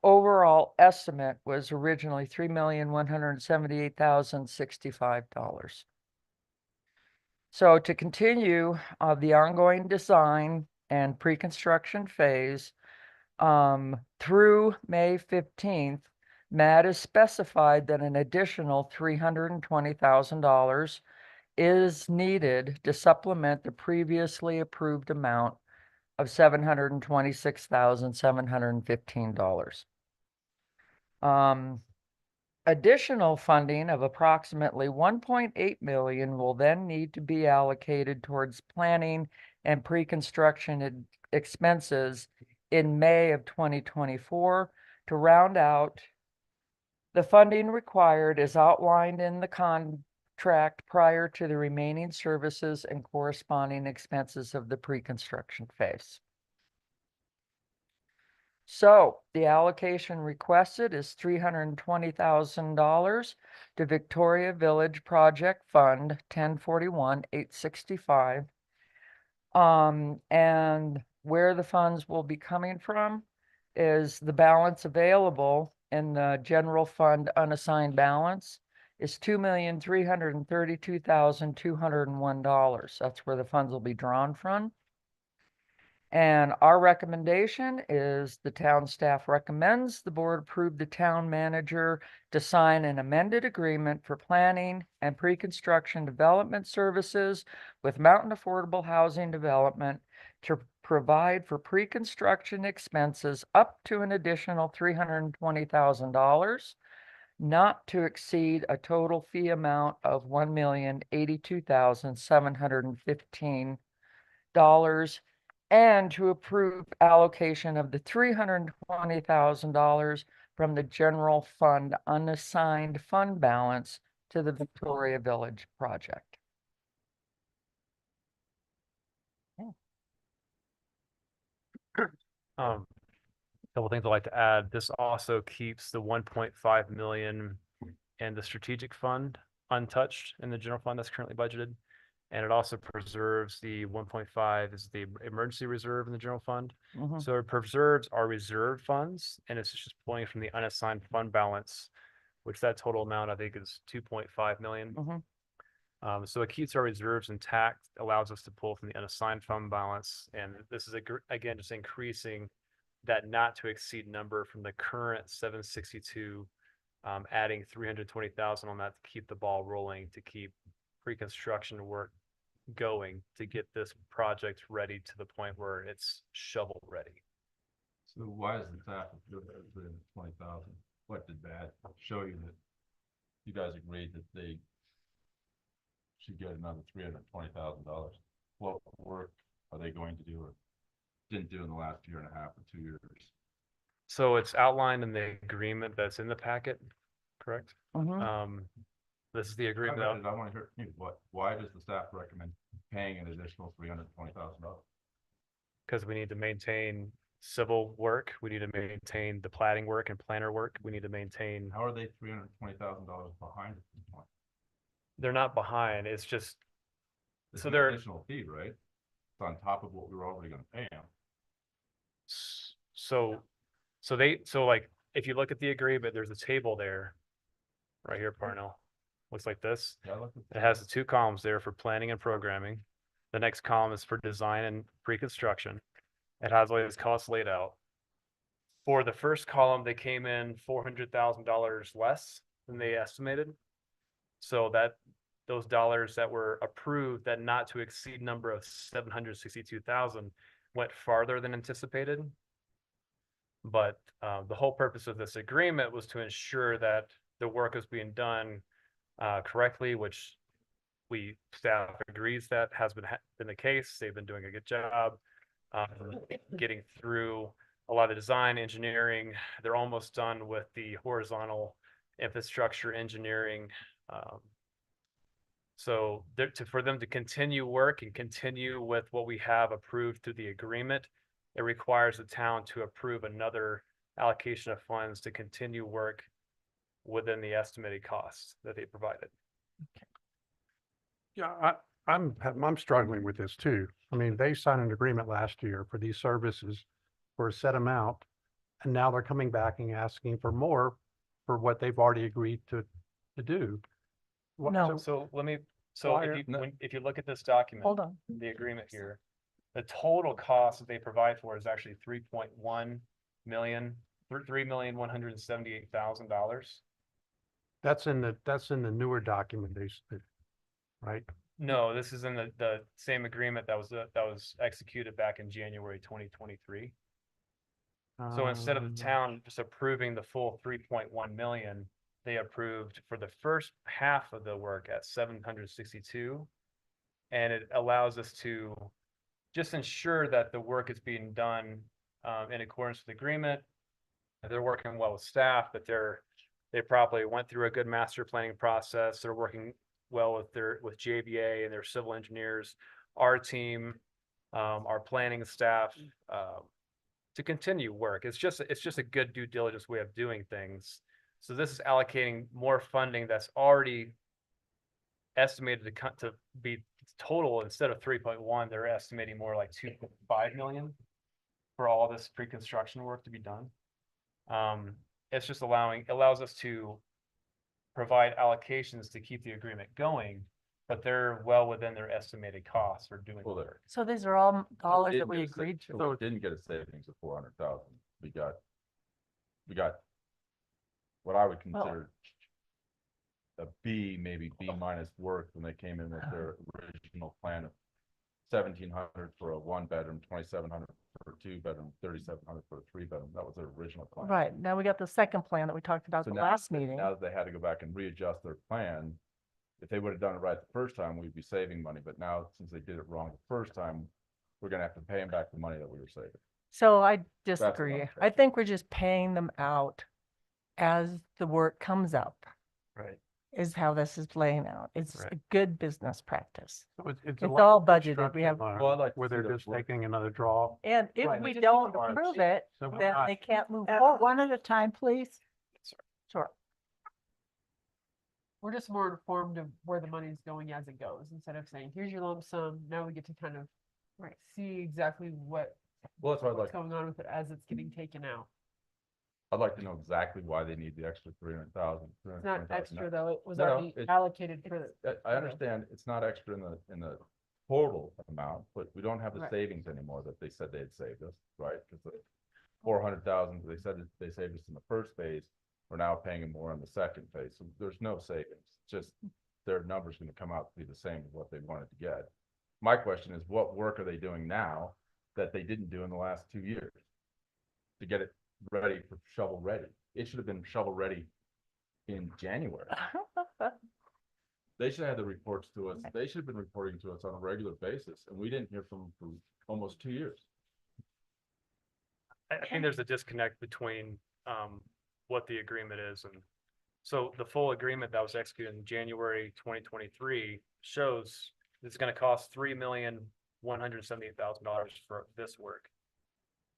S12: overall estimate was originally $3,178,065. So to continue the ongoing design and pre-construction phase through May 15th, MAD has specified that an additional $320,000 is needed to supplement the previously approved amount of $726,715. Additional funding of approximately 1.8 million will then need to be allocated towards planning and pre-construction expenses in May of 2024 to round out the funding required as outlined in the contract prior to the remaining services and corresponding expenses of the pre-construction phase. So the allocation requested is $320,000 to Victoria Village Project Fund 1041-865. And where the funds will be coming from is the balance available in the general fund unassigned balance is $2,332,201. That's where the funds will be drawn from. And our recommendation is the town staff recommends the board approve the town manager to sign an amended agreement for planning and pre-construction development services with Mountain Affordable Housing Development to provide for pre-construction expenses up to an additional $320,000, not to exceed a total fee amount of $1,082,715, and to approve allocation of the $320,000 from the general fund unassigned fund balance to the Victoria Village project.
S2: Couple things I'd like to add. This also keeps the 1.5 million and the strategic fund untouched in the general fund that's currently budgeted. And it also preserves the 1.5 is the emergency reserve in the general fund. So it preserves our reserve funds, and it's just pulling from the unassigned fund balance, which that total amount I think is 2.5 million. So it keeps our reserves intact, allows us to pull from the unassigned fund balance. And this is again, just increasing that not to exceed number from the current 762, adding 320,000 on that to keep the ball rolling, to keep pre-construction work going, to get this project ready to the point where it's shovel ready.
S11: So why is the staff doing 20,000? What did that show you that you guys agreed that they should get another $320,000? What work are they going to do or didn't do in the last year and a half or 2 years?
S2: So it's outlined in the agreement that's in the packet, correct?
S3: Mhm.
S2: This is the
S11: I
S2: agreement.
S11: read it, I wanna hear, why does the staff recommend paying an additional $320,000?
S2: Because we need to maintain civil work, we need to maintain the plating work and planner work, we need to maintain,
S11: How are they $320,000 behind at this point?
S2: they're not behind, it's just,
S11: It's
S2: So
S11: an
S2: they're-
S11: additional fee, right? It's on top of what we were already gonna pay them.
S2: so, so like, if you look at the agreement, there's a table there. Right here, Parnell, looks like this.
S11: Yeah, I looked at
S2: It has the two columns there for planning and programming. The next column is for design and pre-construction. It has all these costs laid out. For the first column, they came in $400,000 less than they estimated. So that those dollars that were approved, that not to exceed number of 762,000 went farther than anticipated. But the whole purpose of this agreement was to ensure that the work is being done correctly, which staff agrees that has been the case. They've been doing a good job getting through a lot of the design engineering. They're almost done with the horizontal infrastructure engineering. So for them to continue work and continue with what we have approved through the agreement, it requires the town to approve another allocation of funds to continue work within the estimated costs that they provided.
S9: Yeah, I'm struggling with this too. I mean, they signed an agreement last year for these services for a set amount. And now they're coming back and asking for more for what they've already agreed to do. What-
S3: No.
S2: So
S9: Why
S2: if you look at this document,
S3: Hold on.
S2: the agreement here, the total cost that they provide for is actually 3.1 million, $3,178,000.
S9: That's in the newer documentation, right?
S2: No, this is in the same agreement that was executed back in January 2023. So instead of the town just approving the full 3.1 million, they approved for the first half of the work at 762. And it allows us to just ensure that the work is being done in accordance with the agreement. That they're working well with staff, that they probably went through a good master planning process. They're working well with JVA and their civil engineers, our team, our planning staff, to continue work. It's just a good due diligence way of doing things. So this is allocating more funding that's already estimated to be total. Instead of 3.1, they're estimating more like 2.5 million for all this pre-construction work to be done. It's just allows us to provide allocations to keep the agreement going, but they're well within their estimated costs for doing the
S11: Well,
S2: work.
S3: So these are all dollars that
S11: Didn't
S3: we
S11: get a sa-
S3: agreed to.
S11: So it didn't get a savings of 400,000. We got what I would
S3: Well-
S11: consider a B, maybe B minus work when they came in with their original plan of 1,700 for a 1-bedroom, 2,700 for a 2-bedroom, 3,700 for a 3-bedroom. That was their original plan.
S3: Right, now we got the second plan that we talked about
S11: So
S3: the
S11: now
S3: last
S11: that-
S3: meeting.
S11: Now that they had to go back and readjust their plan, if they would have done it right the first time, we'd be saving money. But now, since they did it wrong the first time, we're gonna have to pay them back the money that we were saving.
S3: So I
S11: what I'm
S3: disagree. I
S11: saying.
S3: think we're just paying them out as the work comes up,
S2: Right.
S3: is how this is playing out. It's
S2: Right.
S3: a good business practice.
S9: So it's
S3: It's
S9: a
S3: all
S9: level
S3: budgeted. We have-
S9: construction,
S11: Well, I'd like to
S9: where
S11: see
S9: they're
S11: the
S9: just
S11: work.
S9: taking another draw.
S3: And if
S11: Right.
S3: we
S11: We
S3: don't
S11: just-
S3: approve it,
S9: So we're
S3: then
S9: not-
S3: they can't move
S4: Uh,
S3: forward.
S4: One at a time, please.
S3: Sure.
S13: We're just more informed of where the money's going as it goes, instead of saying, here's your lump sum, now we get to kind of see exactly
S11: Well, that's why
S13: what's going on with it as it's getting taken out.
S11: I'd like to know exactly why they need the extra 300,000.
S13: It's not extra though, it was
S11: No, no,
S13: already
S11: it's-
S13: allocated for the.
S11: I understand it's not extra in the total amount, but we don't have the
S13: Right.
S11: savings anymore that they said they had saved us, right? Because the 400,000, they said that they saved us in the first phase, we're now paying them more in the second phase, so there's no savings. Just their number's gonna come out to be the same as what they wanted to get. My question is, what work are they doing now that they didn't do in the last 2 years? To get it ready for shovel ready. It should have been shovel ready in January. They should have the reports to us. They should have been reporting to us on a regular basis, and we didn't hear from them for almost 2 years.
S2: I think there's a disconnect between, what the agreement is and. So the full agreement that was executed in January 2023 shows it's gonna cost $3,178,000 for this work.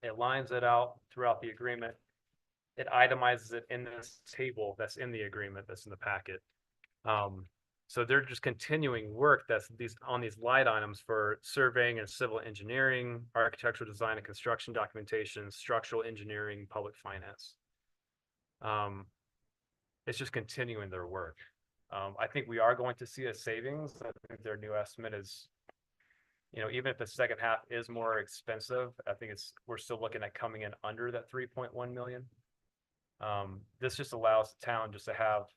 S2: It lines it out throughout the agreement. It itemizes it in this table that's in the agreement, that's in the packet. So they're just continuing work that's on these light items for surveying and civil engineering, architectural design and construction documentation, structural engineering, public finance. It's just continuing their work. I think we are going to see a savings. I think their new estimate is, even if the second half is more expensive, I think we're still looking at coming in under that 3.1 million. This just allows the town just to have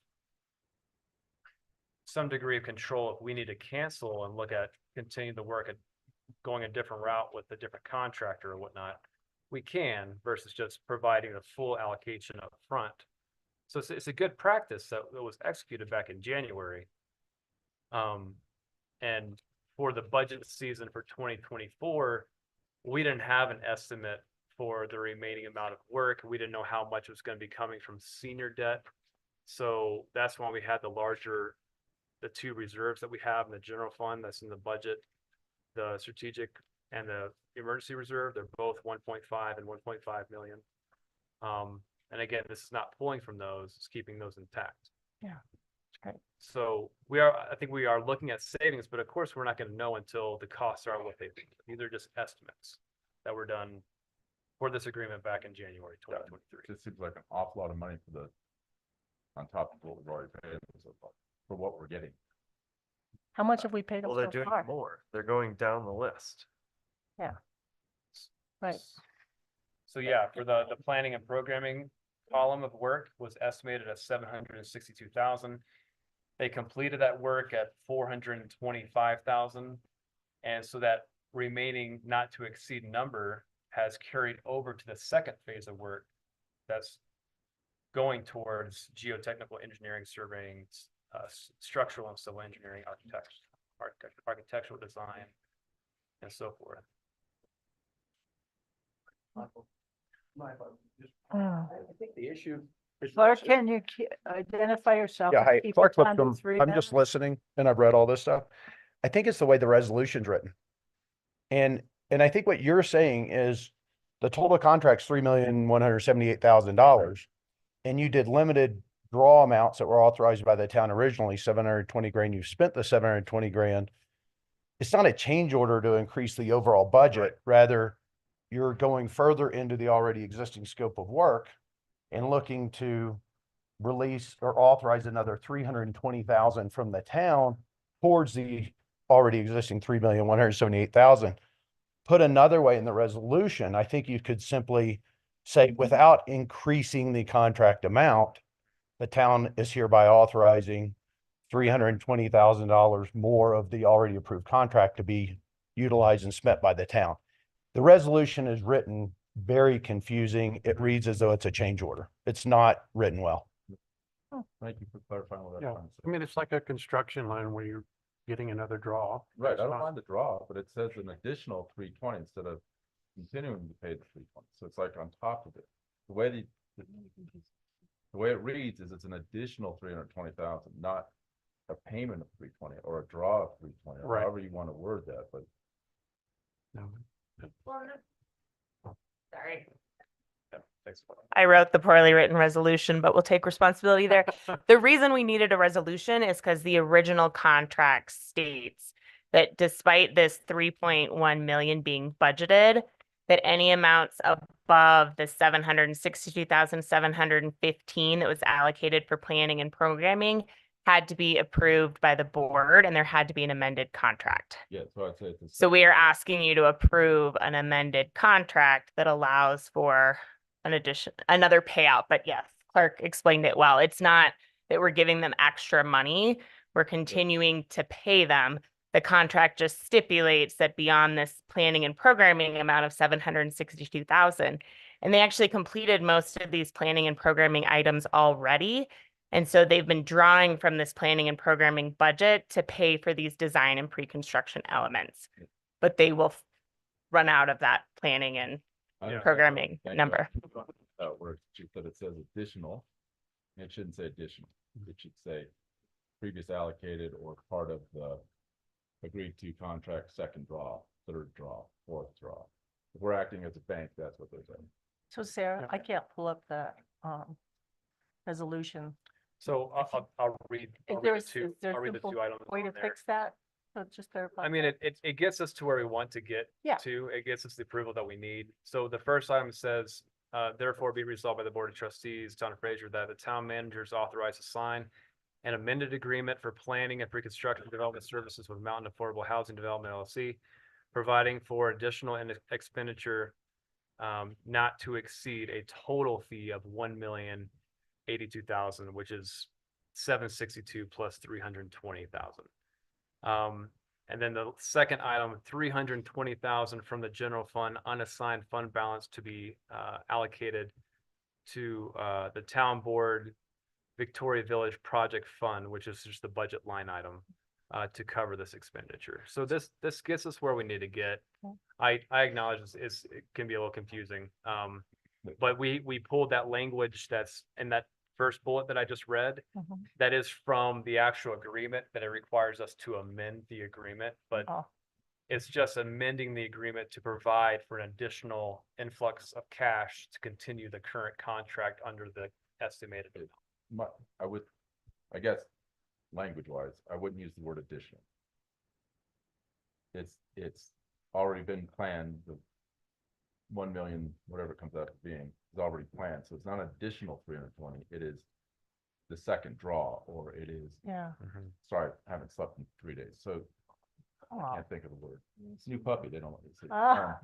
S2: some degree of control if we need to cancel and look at continue the work at going a different route with a different contractor or whatnot. We can versus just providing a full allocation up front. So it's a good practice that was executed back in January. And for the budget season for 2024, we didn't have an estimate for the remaining amount of work. We didn't know how much was going to be coming from senior debt. So that's why we had the two reserves that we have in the general fund that's in the budget, the strategic and the emergency reserve. They're both 1.5 and 1.5 million. And again, this is not pulling from those, it's keeping those intact.
S3: Yeah, that's great.
S2: So I think we are looking at savings, but of course, we're not going to know until the costs are what they be. These are just estimates that were done for this agreement back in January 2023.
S11: Just seems like an awful lot of money on top of what we've already paid for what we're getting.
S3: How much have we paid them
S1: Well, they're
S3: so
S1: doing
S3: far?
S1: more. They're going down the list.
S3: Right.
S2: So yeah, for the planning and programming column of work was estimated at 762,000. They completed that work at 425,000. And so that remaining not to exceed number has carried over to the second phase of work that's going towards geotechnical engineering, surveying, structural and civil engineering, architectural design, and so forth.
S3: Mm.
S1: I think the issue.
S4: Clark, can you identify yourself?
S14: Yeah,
S4: and
S14: hi,
S4: keep
S14: Clark
S4: it under
S14: Lipscomb.
S4: 3
S14: I'm just
S4: minutes?
S14: listening and I've read all this stuff. I think it's the way the resolution's written. And I think what you're saying is the total contract's $3,178,000. And you did limited draw amounts that were authorized by the town originally, 720 grand. You spent the 720 grand. It's not a change order to increase the overall budget. Rather, you're going further into the already existing scope of work and looking to release or authorize another 320,000 from the town towards the already existing 3,178,000. Put another way in the resolution, I think you could simply say, without increasing the contract amount, the town is hereby authorizing $320,000 more of the already approved contract to be utilized and spent by the town. The resolution is written very confusing. It reads as though it's a change order. It's not written well.
S11: Thank you for clarifying what that.
S9: Yeah, I mean, it's like a construction loan where you're getting another draw.
S11: Right,
S9: It's
S11: I don't
S9: not-
S11: mind the draw, but it says an additional 320 instead of continuing to pay the 320. So it's like on top of it. The way the way it reads is it's an additional 320,000, not a payment of 320 or a draw of 320, or
S9: Right.
S11: however you want to word that, but
S9: No.
S7: Sorry.
S2: Yeah, thanks.
S10: I wrote the poorly written resolution, but we'll take responsibility there. The reason we needed a resolution is because the original contract states that despite this 3.1 million being budgeted, that any amounts above the 762,715 that was allocated for planning and programming had to be approved by the board and there had to be an amended contract.
S11: yeah, so I'd say it's.
S10: So we are asking you to approve an amended contract that allows for another payout. But yes, Clark explained it well. It's not that we're giving them extra money. We're continuing to pay them. The contract just stipulates that beyond this planning and programming amount of 762,000, and they actually completed most of these planning and programming items already. And so they've been drawing from this planning and programming budget to pay for these design and pre-construction elements. But they will run out of that planning and
S11: I-
S10: programming
S11: I- I-
S10: number.
S11: That works, just that it says additional. It shouldn't say additional. It should say previous allocated or part of the agreed to contract, second draw, third draw, fourth draw. If we're acting as a bank, that's what they're saying.
S3: So Sarah, I can't pull up that, resolution.
S2: So I'll read,
S3: Is
S2: I'll
S3: there,
S2: read
S3: a
S2: the
S3: s-
S2: two,
S3: is there
S2: I'll
S3: a
S2: read the
S3: simple
S2: two items.
S3: way to
S2: on there.
S3: fix that? So just clarify.
S2: I mean,
S3: that.
S2: it gets us to where we want to get
S3: Yeah.
S2: to. It gets us the approval that we need. So the first item says, therefore be resolved by the Board of Trustees, Town of Fraser, that the town manager is authorized to sign an amended agreement for planning and pre-construction development services with Mountain Affordable Housing Development LLC, providing for additional expenditure not to exceed a total fee of $1,082,000, which is $762 plus $320,000. And then the second item, $320,000 from the general fund unassigned fund balance to be allocated to the town board Victoria Village Project Fund, which is just the budget line item to cover this expenditure. So this gets us where we need to get. I acknowledge it can be a little confusing. But we pulled that language that's in that first bullet that I just read.
S3: Mhm.
S2: That is from the actual agreement, that it requires us to amend the agreement, but
S3: Oh.
S2: it's just amending the agreement to provide for an additional influx of cash to continue the current contract under the estimated.
S11: I guess, language wise, I wouldn't use the word additional. It's already been planned, the 1 million, whatever it comes out to being, is already planned, so it's not an additional 320, it is the second draw, or it is,
S3: Yeah.
S11: sorry, I haven't slept in 3 days, so I
S3: Oh.
S11: can't think of the word. It's new puppy, they don't let me say.
S3: Ah.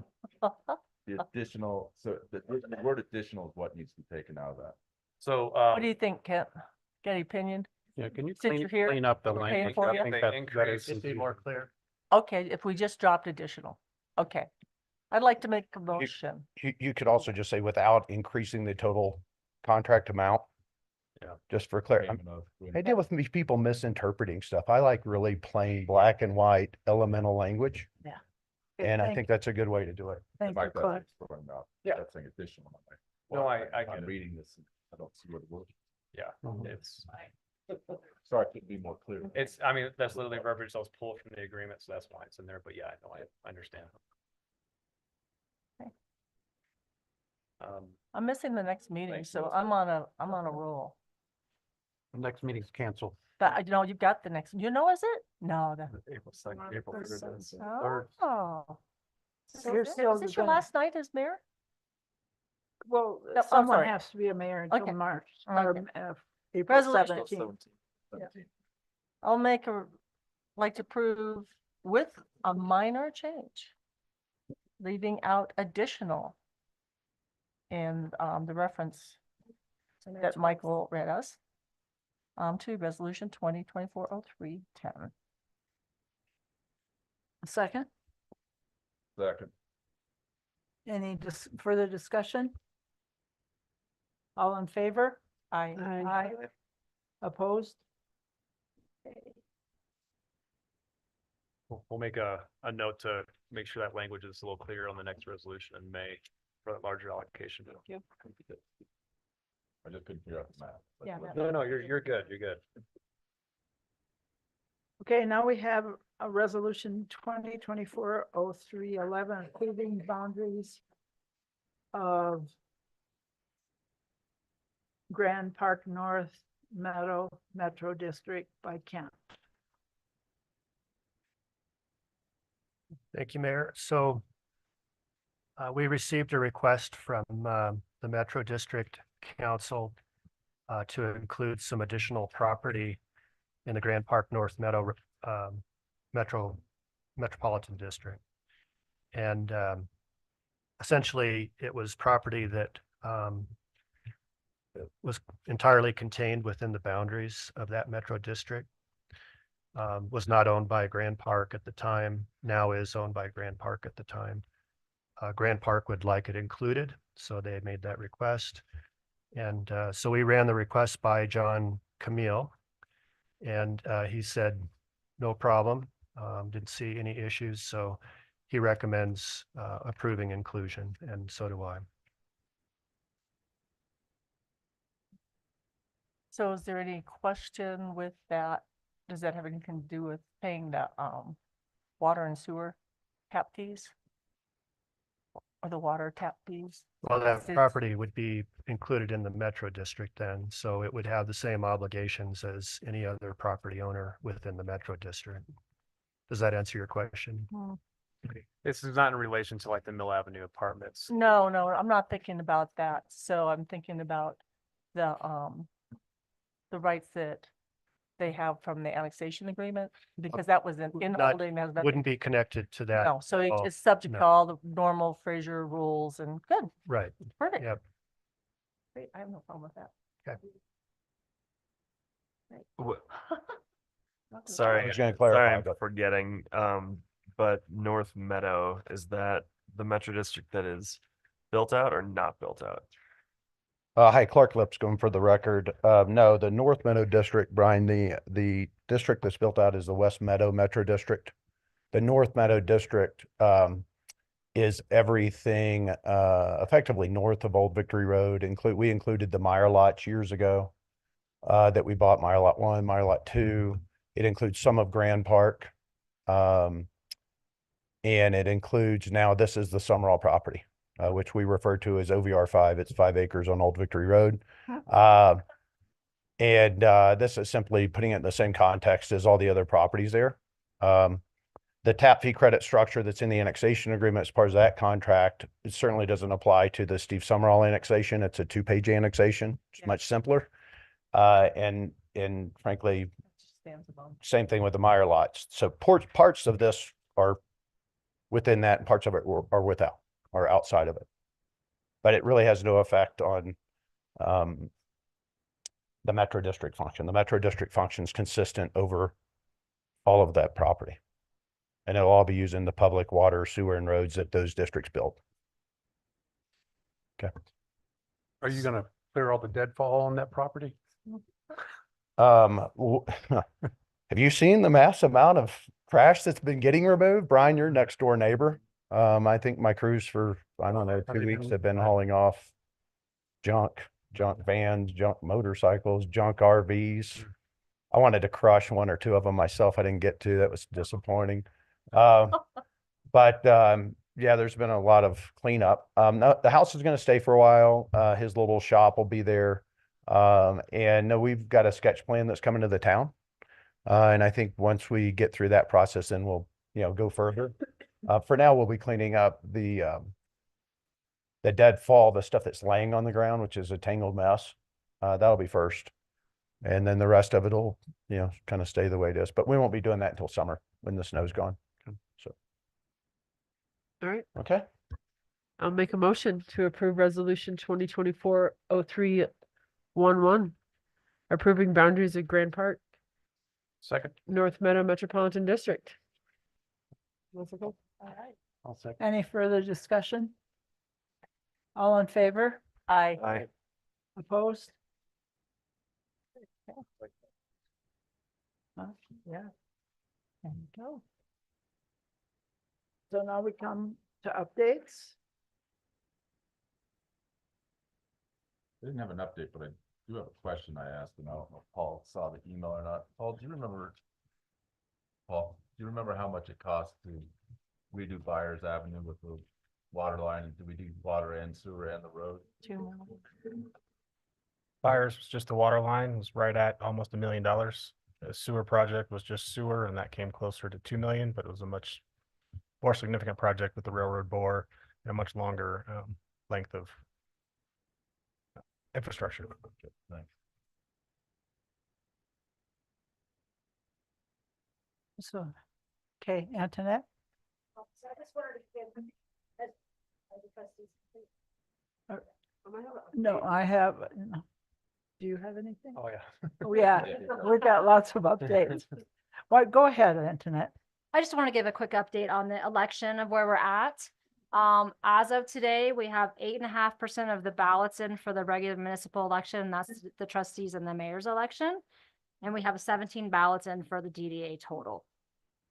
S11: The additional, so the word additional is what needs to be taken out of that.
S2: So,
S3: What do you think, Kent? Got any opinion?
S9: Yeah, can you
S3: Since you're here,
S9: clean up the
S3: we're paying
S9: language?
S3: for
S9: I
S3: you.
S9: think
S2: The
S9: that
S2: increase
S9: is
S6: It'd be more clear.
S3: Okay, if we just dropped additional. Okay. I'd like to make a motion.
S14: You could also just say without increasing the total contract amount.
S2: Yeah.
S14: Just for clarity.
S11: Name enough,
S14: I deal with these people misinterpreting stuff. I like really plain black and white elemental language.
S4: Okay,
S14: And I
S4: thank-
S14: think that's a good way to do it.
S4: Thank you,
S11: Mike, that's
S4: Clark.
S11: what's throwing out.
S2: Yeah.
S11: That's saying additional. I'm like,
S2: No,
S11: well,
S2: I get
S11: I'm
S2: it.
S11: reading this, and I don't see what it was.
S2: yeah,
S9: Mhm.
S2: it's,
S11: Sorry, I couldn't be more clear.
S2: I mean, that's literally verbiage that was pulled from the agreement, so that's why it's in there, but yeah, I know, I understand.
S3: Okay.
S2: Um,
S3: I'm missing the next meeting,
S2: Thanks,
S3: so
S2: Melissa.
S3: I'm on a roll.
S9: The next meeting's canceled.
S3: But you've got the next, is it? No, that.
S2: April 2nd, April 3rd.
S3: Oh. So
S4: You're
S3: is
S4: still
S3: this your
S4: gonna-
S3: last night as mayor?
S4: Well,
S3: No, I'm
S4: someone
S3: sorry.
S4: has to be a mayor
S3: Okay.
S4: until March,
S3: Okay.
S4: or April
S3: Resolution.
S4: 17th.
S3: I'll like to prove with a minor change. Leaving out additional. And the reference that Michael read us. To resolution 2024-03-10.
S4: A second,
S11: Second.
S4: any further discussion? All in favor?
S3: I,
S4: Aye. Opposed?
S2: We'll make a note to make sure that language is a little clearer on the next resolution in May for that larger allocation.
S11: I just couldn't figure out the math. That's
S3: Yeah,
S11: what-
S2: No, you're good, you're good.
S4: Okay, now we have a resolution 2024-03-11, approving boundaries of Grand Park North Meadow Metro District by Kent.
S6: Thank you, Mayor. So we received a request from the Metro District Council to include some additional property in the Grand Park North Meadow Metropolitan District. And essentially, it was property that was entirely contained within the boundaries of that Metro District. Was not owned by Grand Park at the time, now is owned by Grand Park at the time. Grand Park would like it included, so they made that request. And so we ran the request by John Camille, and he said, no problem, didn't see any issues. So he recommends approving inclusion, and so do I.
S3: So is there any question with that? Does that have anything to do with paying the, water and sewer tap fees? Or the water tap fees?
S6: Well, that
S3: It's-
S6: property would be included in the metro district then, so it would have the same obligations as any other property owner within the metro district. Does that answer your question?
S3: Hmm.
S2: This is not in relation to like the Mill Avenue apartments.
S3: No, no, I'm not thinking about that. So I'm thinking about the rights that they have from the annexation agreement, because that was in
S6: Not-
S3: holding. That has nothing-
S6: Wouldn't be connected to that.
S3: No, so
S6: all.
S3: it's subject
S6: no.
S3: to all the normal Fraser rules and good,
S6: Right,
S3: perfect.
S6: yep.
S3: Great, I have no problem with that.
S6: Okay.
S3: Great.
S14: I was gonna
S15: Sorry,
S14: clarify,
S15: I'm
S14: but-
S15: forgetting, but North Meadow, is that the metro district that is built out or not built out?
S14: Hi, Clark Lipscomb for the record. No, the North Meadow District, Brian, the district that's built out is the West Meadow Metro District. The North Meadow District, is everything, effectively north of Old Victory Road. We included the Meyer lots years ago, that we bought, Meyer Lot 1, Meyer Lot 2. It includes some of Grand Park. And it includes, now this is the Summerall property, which we refer to as OVR 5. It's 5 acres on Old Victory Road. This is simply putting it in the same context as all the other properties there. The tap fee credit structure that's in the annexation agreement as part of that contract, it certainly doesn't apply to the Steve Summerall annexation. It's a 2-page annexation. It's much simpler. And frankly,
S3: Stands alone.
S14: same thing with the Meyer lots. So parts of this are within that and parts of it are without, or outside of it. But it really has no effect on the metro district function. The metro district function is consistent over all of that property. And it'll all be using the public water, sewer, and roads that those districts built. Okay.
S9: Are you gonna clear all the deadfall on that property?
S14: Have you seen the mass amount of trash that's been getting removed? Brian, your next door neighbor. I think my crews for, I don't know,
S9: Have
S14: 2
S9: they
S14: weeks
S9: been-
S14: have been hauling off junk vans, junk motorcycles, junk RVs. I wanted to crush 1 or 2 of them myself. I didn't get to. That was disappointing. But yeah, there's been a lot of cleanup. No, the house is going to stay for a while. His little shop will be there. And no, we've got a sketch plan that's coming to the town. And I think once we get through that process, then we'll, go further. For now, we'll be cleaning up the deadfall, the stuff that's laying on the ground, which is a tangled mess. That'll be first. And then the rest of it'll, kind of stay the way it is. But we won't be doing that until summer when the snow's gone. So,
S13: All right,
S14: okay.
S13: I'll make a motion to approve resolution 2024-0311, approving boundaries of Grand Park,
S9: Second.
S13: North Meadow Metropolitan District.
S4: All right.
S9: I'll second.
S4: Any further discussion? All in favor?
S13: Aye.
S4: Opposed? Yeah. There you go. So now we come to updates.
S11: I didn't have an update, but I do have a question I asked, and I don't know if Paul saw the email or not. Paul, do you remember how much it cost to redo Byers Avenue with the water line? And do we do water and sewer and the road?
S2: Fires was just the water line, was right at almost $1 million. The sewer project was just sewer, and that came closer to 2 million, but it was a much more significant project with the railroad bore and a much longer length of infrastructure.
S11: Thanks.
S4: So, okay, Antoinette? No, I have, no. Do you have anything?
S2: Oh, yeah.
S4: Oh, yeah, we got lots of updates. Well, go ahead, Antoinette.
S5: I just want to give a quick update on the election of where we're at. As of today, we have 8.5% of the ballots in for the regular municipal election. And that's the trustees and the mayor's election. And we have 17 ballots in for the DDA total.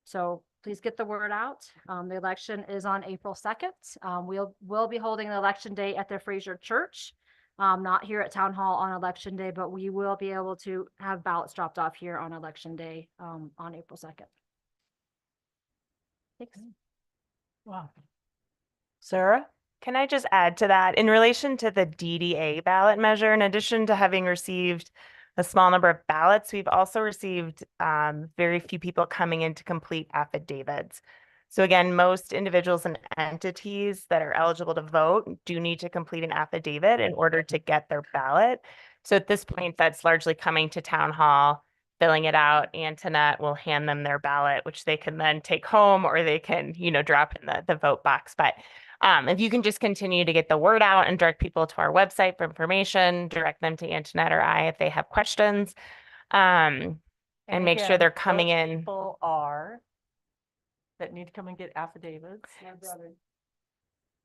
S5: So please get the word out. The election is on April 2nd. We'll be holding the election day at the Fraser Church. Not here at Town Hall on election day, but we will be able to have ballots dropped off here on election day, on April 2nd. Thanks.
S4: Wow. Sarah?
S10: Can I just add to that? In relation to the DDA ballot measure, in addition to having received a small number of ballots, we've also received very few people coming in to complete affidavits. So again, most individuals and entities that are eligible to vote do need to complete an affidavit in order to get their ballot. So at this point, that's largely coming to town hall, filling it out. Antoinette will hand them their ballot, which they can then take home, or they can, drop in the vote box. But if you can just continue to get the word out and direct people to our website for information, direct them to Antoinette or I if they have questions, and make sure
S3: again,
S10: they're coming
S3: those
S10: in.
S3: People are that need to come and get affidavits.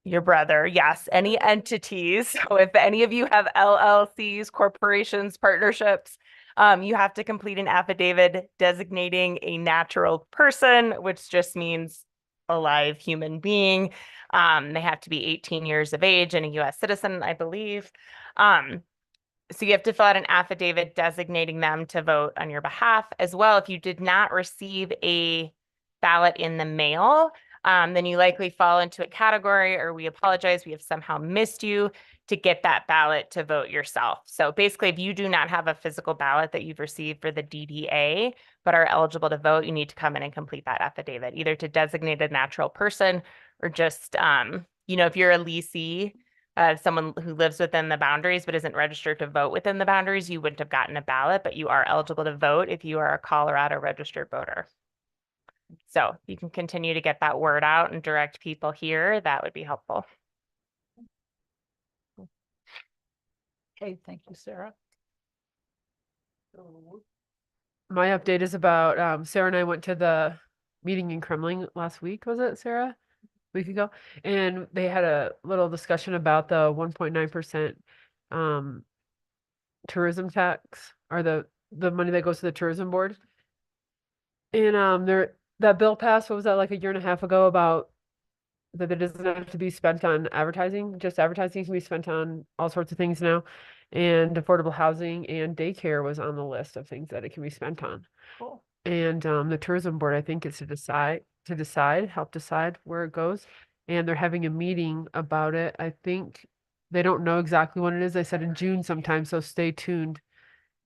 S10: Your brother, yes, any entities. So if any of you have LLCs, corporations, partnerships, you have to complete an affidavit designating a natural person, which just means a live human being. They have to be 18 years of age and a US citizen, I believe. So you have to fill out an affidavit designating them to vote on your behalf as well. If you did not receive a ballot in the mail, then you likely fall into a category, or we apologize, we have somehow missed you to get that ballot to vote yourself. So basically, if you do not have a physical ballot that you've received for the DDA, but are eligible to vote, you need to come in and complete that affidavit, either to designate a natural person or just, if you're a leasee, someone who lives within the boundaries but isn't registered to vote within the boundaries, you wouldn't have gotten a ballot, but you are eligible to vote if you are a Colorado registered voter. So you can continue to get that word out and direct people here. That would be helpful.
S4: Okay, thank you, Sarah.
S13: My update is about, Sarah and I went to the meeting in Kremling last week, was it, Sarah? Week ago, and they had a little discussion about the 1.9% tourism tax, or the money that goes to the tourism board. And that bill passed, what was that, like a year and a half ago, about that it doesn't have to be spent on advertising, just advertising can be spent on all sorts of things now. And affordable housing and daycare was on the list of things that it can be spent on.
S4: Cool.
S13: And the tourism board, I think, is help decide where it goes. And they're having a meeting about it. I think they don't know exactly when it is. They said in June sometime, so stay tuned.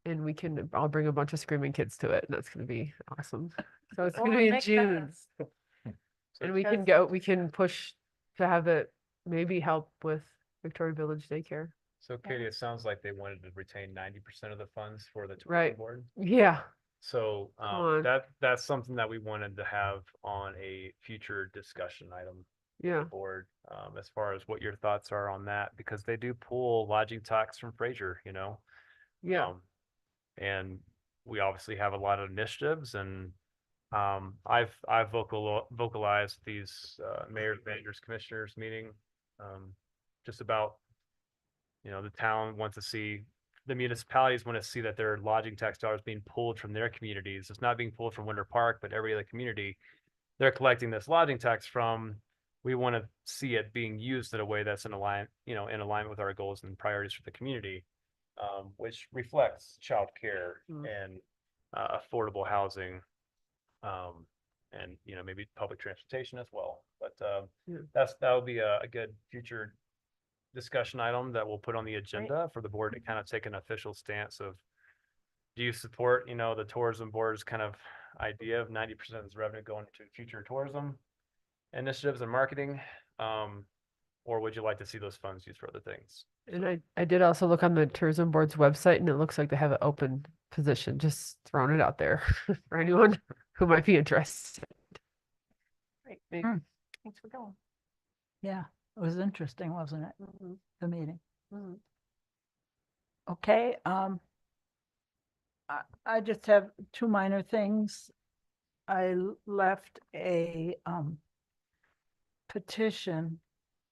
S13: And I'll bring a bunch of screaming kids to it, and that's gonna be awesome. So it's gonna be in June. And we can push to have it maybe help with Victoria Village daycare.
S2: So Katie, it sounds like they wanted to retain 90% of the funds for the tourism
S13: Right.
S2: board.
S13: Yeah.
S2: So
S13: on.
S2: that's something that we wanted to have on a future discussion item for
S13: Yeah.
S2: the board, as far as what your thoughts are on that, because they do pull lodging tax from Fraser,
S13: Yeah.
S2: and we obviously have a lot of initiatives, and I've vocalized these mayors, managers, commissioners meeting, just about, the town wants to see, the municipalities want to see that their lodging tax dollars being pulled from their communities. It's not being pulled from Winter Park, but every other community they're collecting this lodging tax from. We want to see it being used in a way that's in alignment with our goals and priorities for the community, which reflects childcare and affordable housing, and maybe public transportation as well. But that'll be a good future discussion item that we'll put on the agenda for the board to kind of take an official stance of, do you support, the tourism board's kind of idea of 90% of its revenue going to future tourism initiatives and marketing? Or would you like to see those funds used for other things?
S13: And I did also look on the tourism board's website, and it looks like they have an open position, just throwing it out there for anyone who might be interested.
S3: Great.
S13: Maybe.
S3: Thanks for going.
S4: Yeah, it was interesting, wasn't it?
S3: Mhm.
S4: The meeting.
S3: Mhm.
S4: Okay, I just have two minor things. I left a petition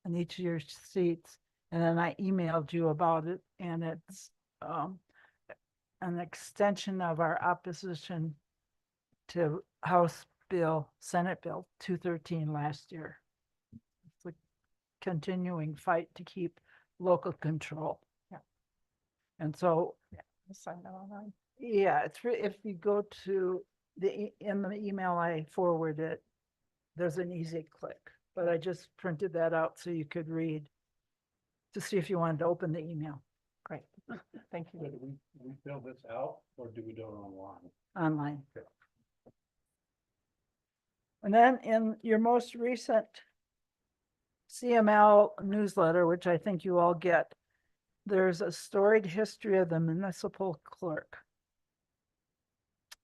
S4: in each of your seats, and then I emailed you about it, and it's an extension of our opposition to House bill, Senate Bill 213 last year. It's a continuing fight to keep local control.
S3: Yeah.
S4: And so,
S3: I'll sign that online.
S4: yeah, if you go to in the email I forwarded, there's an easy click, but I just printed that out so you could read to see if you wanted to open the email
S3: Great. Thank you.
S9: Do we fill this out or do we do it online?
S4: online. And then in your most recent CML newsletter, which I think you all get, there's a storied history of the municipal clerk,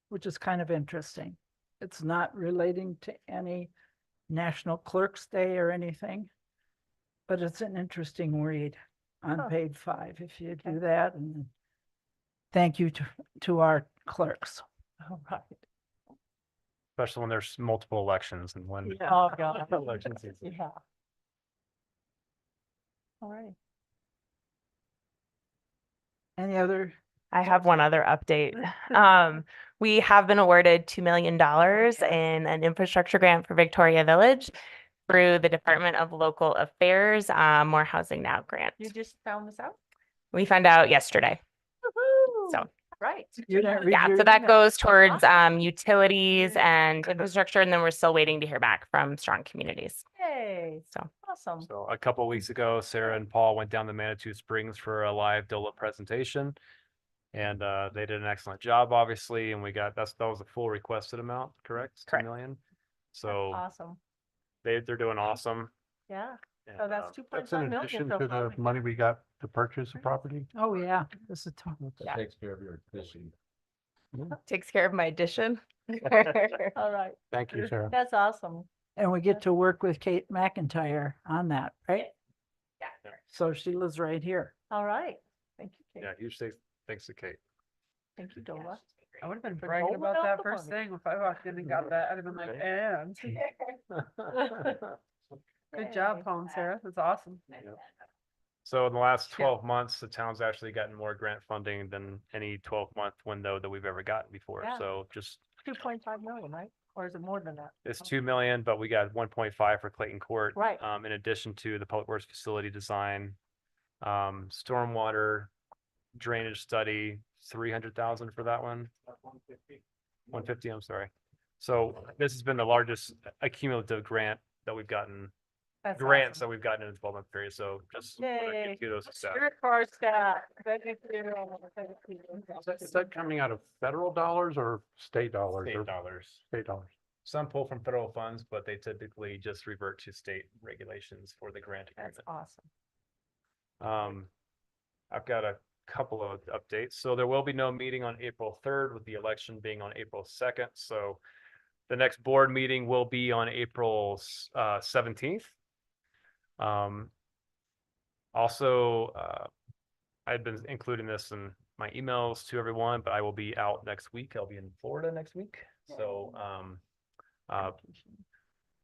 S4: which is kind of interesting. It's not relating to any National Clerks Day or anything, but it's an interesting read on
S3: Huh.
S4: page 5, if you do
S3: Okay.
S4: that. And thank you to our clerks.
S3: All right.
S2: Especially when there's multiple elections and when.
S4: Yeah.
S3: Oh, God.
S2: Election season.
S3: Yeah. All right.
S4: Any other?
S10: I have one other update. We have been awarded $2 million in an infrastructure grant for Victoria Village through the Department of Local Affairs, More Housing Now grant.
S3: You just found this out?
S10: We found out yesterday. So,
S3: Right.
S4: You didn't read
S10: yeah,
S4: your
S10: so that
S4: email.
S10: goes towards utilities and infrastructure, and then we're still waiting to hear back from Strong Communities.
S3: Hey,
S10: So,
S3: awesome.
S2: So a couple of weeks ago, Sarah and Paul went down to Manitou Springs for a live DOLA presentation. And they did an excellent job, obviously, and that was a full requested amount, correct? 2
S10: Correct.
S2: million.
S3: That's
S2: So
S3: awesome.
S2: they're doing awesome.
S3: Yeah.
S2: and,
S3: So that's 2.5
S9: That's in
S3: million.
S9: addition
S3: so
S9: to
S3: far.
S9: the money we got to purchase the property.
S4: Oh, yeah, this is
S11: That takes care of your fishing.
S10: takes care of my addition.
S3: All right.
S9: Thank you, Sarah.
S3: That's awesome.
S4: and we get to work with Kate McIntyre on that, right?
S7: Yeah.
S4: So she lives right here.
S3: All right. Thank you, Kate.
S2: Yeah, huge thanks to Kate.
S3: Thank you, Dola.
S12: I would have been
S3: For
S12: bragging
S3: doling
S12: about
S3: out
S12: that
S3: the
S12: first
S3: money.
S12: thing if I walked in and got that. I'd have been like, and. Good job,
S3: Yay.
S12: Paul and Sarah. That's awesome.
S2: So in the last
S12: Yeah.
S2: 12 months, the town's actually gotten more grant funding than any 12-month window that we've ever gotten before.
S3: Yeah.
S2: So just
S3: 2.5 million, right? Or is it more than that?
S2: it's 2 million, but we got 1.5 for Clayton Court.
S3: Right.
S2: In addition to the public works facility design, stormwater drainage study, 300,000 for that one. 150, I'm sorry. So this has been the largest accumulative grant that we've gotten,
S3: That's
S2: grants
S3: awesome.
S2: that we've gotten in the 12-month period. So just wanna give
S3: Yay.
S2: kudos to staff.
S3: Spirit for our staff. Thank you. Thank you.
S9: Is that coming out of federal dollars or state dollars?
S2: State
S9: or
S2: dollars.
S9: State dollars.
S2: Some pull from federal funds, but they typically just revert to state regulations for the grant
S3: That's
S2: agreement.
S3: awesome.
S2: I've got a couple of updates. So there will be no meeting on April 3rd with the election being on April 2nd. So the next board meeting will be on April 17th. Also, I've been including this in my emails to everyone, but I will be out next week. I'll be in Florida next week. So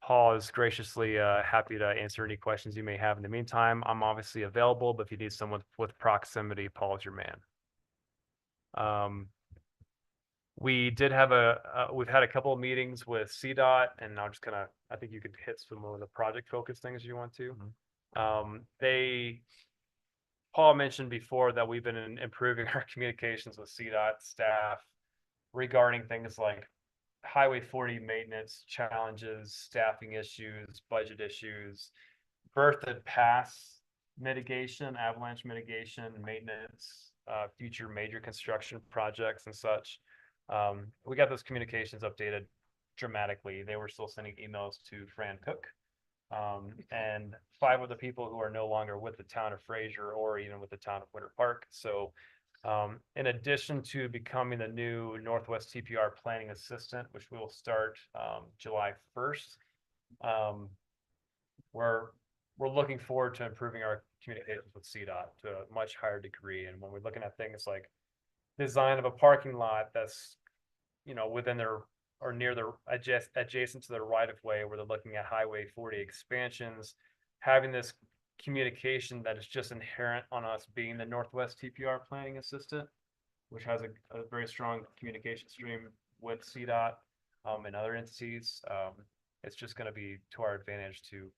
S2: Paul is graciously happy to answer any questions you may have in the meantime. I'm obviously available, but if you need someone with proximity, Paul is your man. We did have we've had a couple of meetings with CDOT, and I'm just gonna, I think you could hit some of the project focus things you want to. Paul mentioned before that we've been improving our communications with CDOT staff regarding things like Highway 40 maintenance challenges, staffing issues, budget issues, Berthoud Pass mitigation, avalanche mitigation, maintenance, future major construction projects and such. We got those communications updated dramatically. They were still sending emails to Fran Cook. And 5 of the people who are no longer with the town of Fraser or even with the town of Winter Park. So in addition to becoming the new Northwest TPR planning assistant, which we will start July 1st, we're looking forward to improving our communications with CDOT to a much higher degree. And when we're looking at things like design of a parking lot that's, within their or near the adjacent to the right of way, where they're looking at Highway 40 expansions, having this communication that is just inherent on us being the Northwest TPR planning assistant, which has a very strong communication stream with CDOT. and other entities. It's just gonna be to our advantage to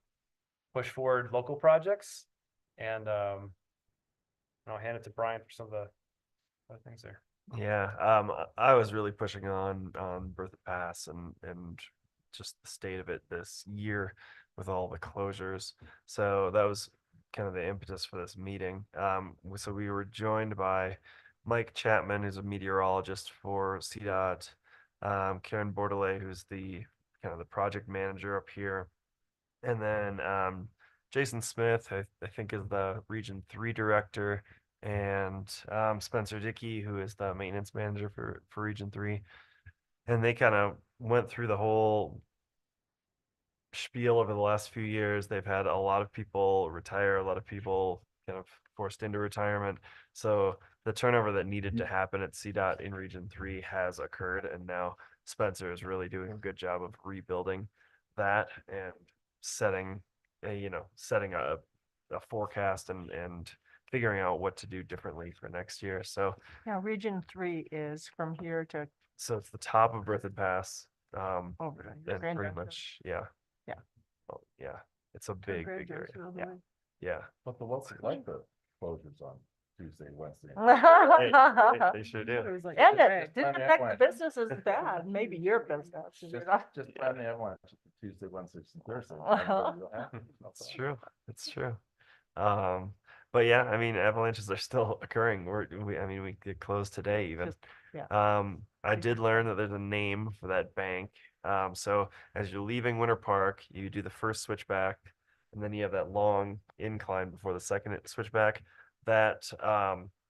S2: push forward local projects. And I'll hand it to Brian for some of the other things there.
S15: Yeah, I was really pushing on Bertha Pass and just the state of it this year with all the closures. So that was kind of the impetus for this meeting. So we were joined by Mike Chapman, who's a meteorologist for CDOT, Karen Bordelais, who's the kind of the project manager up here, and then Jason Smith, I think is the Region 3 director, and Spencer Dickey, who is the maintenance manager for Region 3. And they kind of went through the whole spiel over the last few years. They've had a lot of people retire, a lot of people kind of forced into retirement. So the turnover that needed to happen at CDOT in Region 3 has occurred, and now Spencer is really doing a good job of rebuilding that and setting a forecast and figuring out what to do differently for next year. So
S3: Now, Region 3 is from here to
S15: it's the top of Berthoud Pass.
S3: over to
S15: And
S3: Grand
S15: pretty
S3: Junction.
S15: much, yeah.
S3: Yeah.
S15: Oh, yeah, it's a
S3: To
S15: big
S3: Grand
S15: area.
S3: Junction all the
S15: Yeah.
S3: way.
S15: Yeah,
S11: But the what's it like the closures on Tuesday, Wednesday?
S15: they sure do.
S3: It was like,
S12: And
S3: and
S12: it
S3: it didn't
S11: Just
S3: affect the
S11: let
S3: businesses bad, maybe your business.
S11: Just plan the everyone Tuesday, Wednesday, and Thursday. Everybody will have it.
S15: It's true. It's true. But yeah, I mean, avalanches are still occurring. We get closed today even.
S3: Just- yeah.
S15: I did learn that there's a name for that bank. So as you're leaving Winter Park, you do the first switchback, and then you have that long incline before the second switchback. That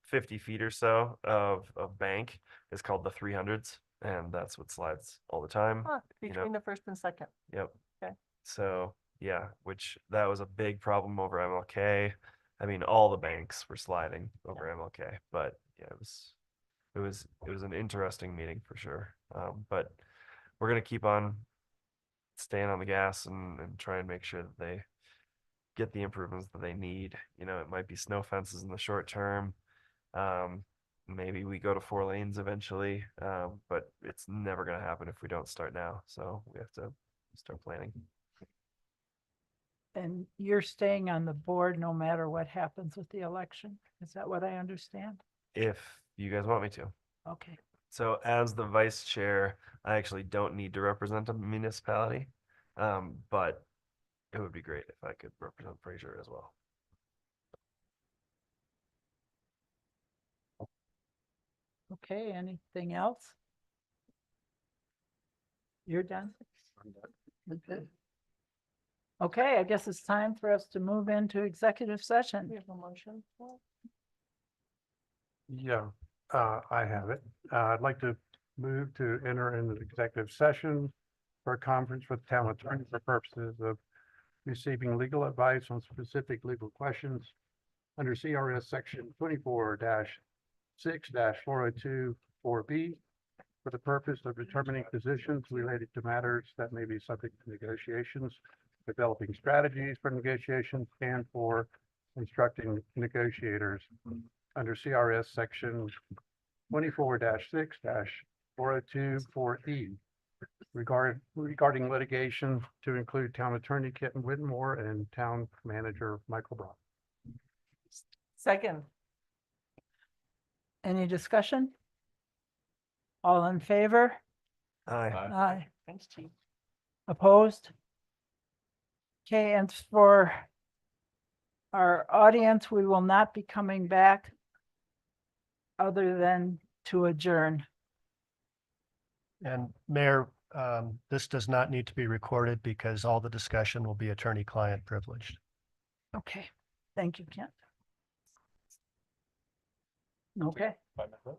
S15: 50 feet or so of bank is called the 300s, and that's what slides all the time.
S3: Huh,
S15: you know.
S3: Between the first and second.
S15: Yep.
S3: Okay.
S15: So yeah, which that was a big problem over MLK. I mean, all the banks were sliding over MLK, but yeah, it was an interesting meeting for sure. But we're gonna keep on staying on the gas and try and make sure that they get the improvements that they need. You know, it might be snow fences in the short term. Maybe we go to 4 lanes eventually, but it's never gonna happen if we don't start now. So we have to start planning.
S4: And you're staying on the board no matter what happens with the election? Is that what I understand?
S15: If you guys want me to.
S4: Okay.
S15: So as the vice chair, I actually don't need to represent a municipality. But it would be great if I could represent Fraser as well.
S4: Okay, anything else? You're done? Okay, I guess it's time for us to move into executive session.
S3: We have a motion.
S9: Yeah, I have it. I'd like to move to enter into the executive session for a conference with town attorney for purposes of receiving legal advice on specific legal questions under CRS section 24-6-402-4B for the purpose of determining positions related to matters that may be subject to negotiations, developing strategies for negotiations, and for instructing negotiators under CRS section 24-6-402-4E regarding litigation to include town attorney Kitten Whitmore and town manager Michael Brock.
S3: Second.
S4: Any discussion? All in favor?
S15: Aye.
S4: Aye.
S3: Thanks, Chief.
S4: Opposed? Okay, and for our audience, we will not be coming back other than to adjourn.
S1: And Mayor, this does not need to be recorded because all the discussion will be attorney-client privileged.
S4: Okay, thank you, Kent. Okay.
S2: 5-minute vote.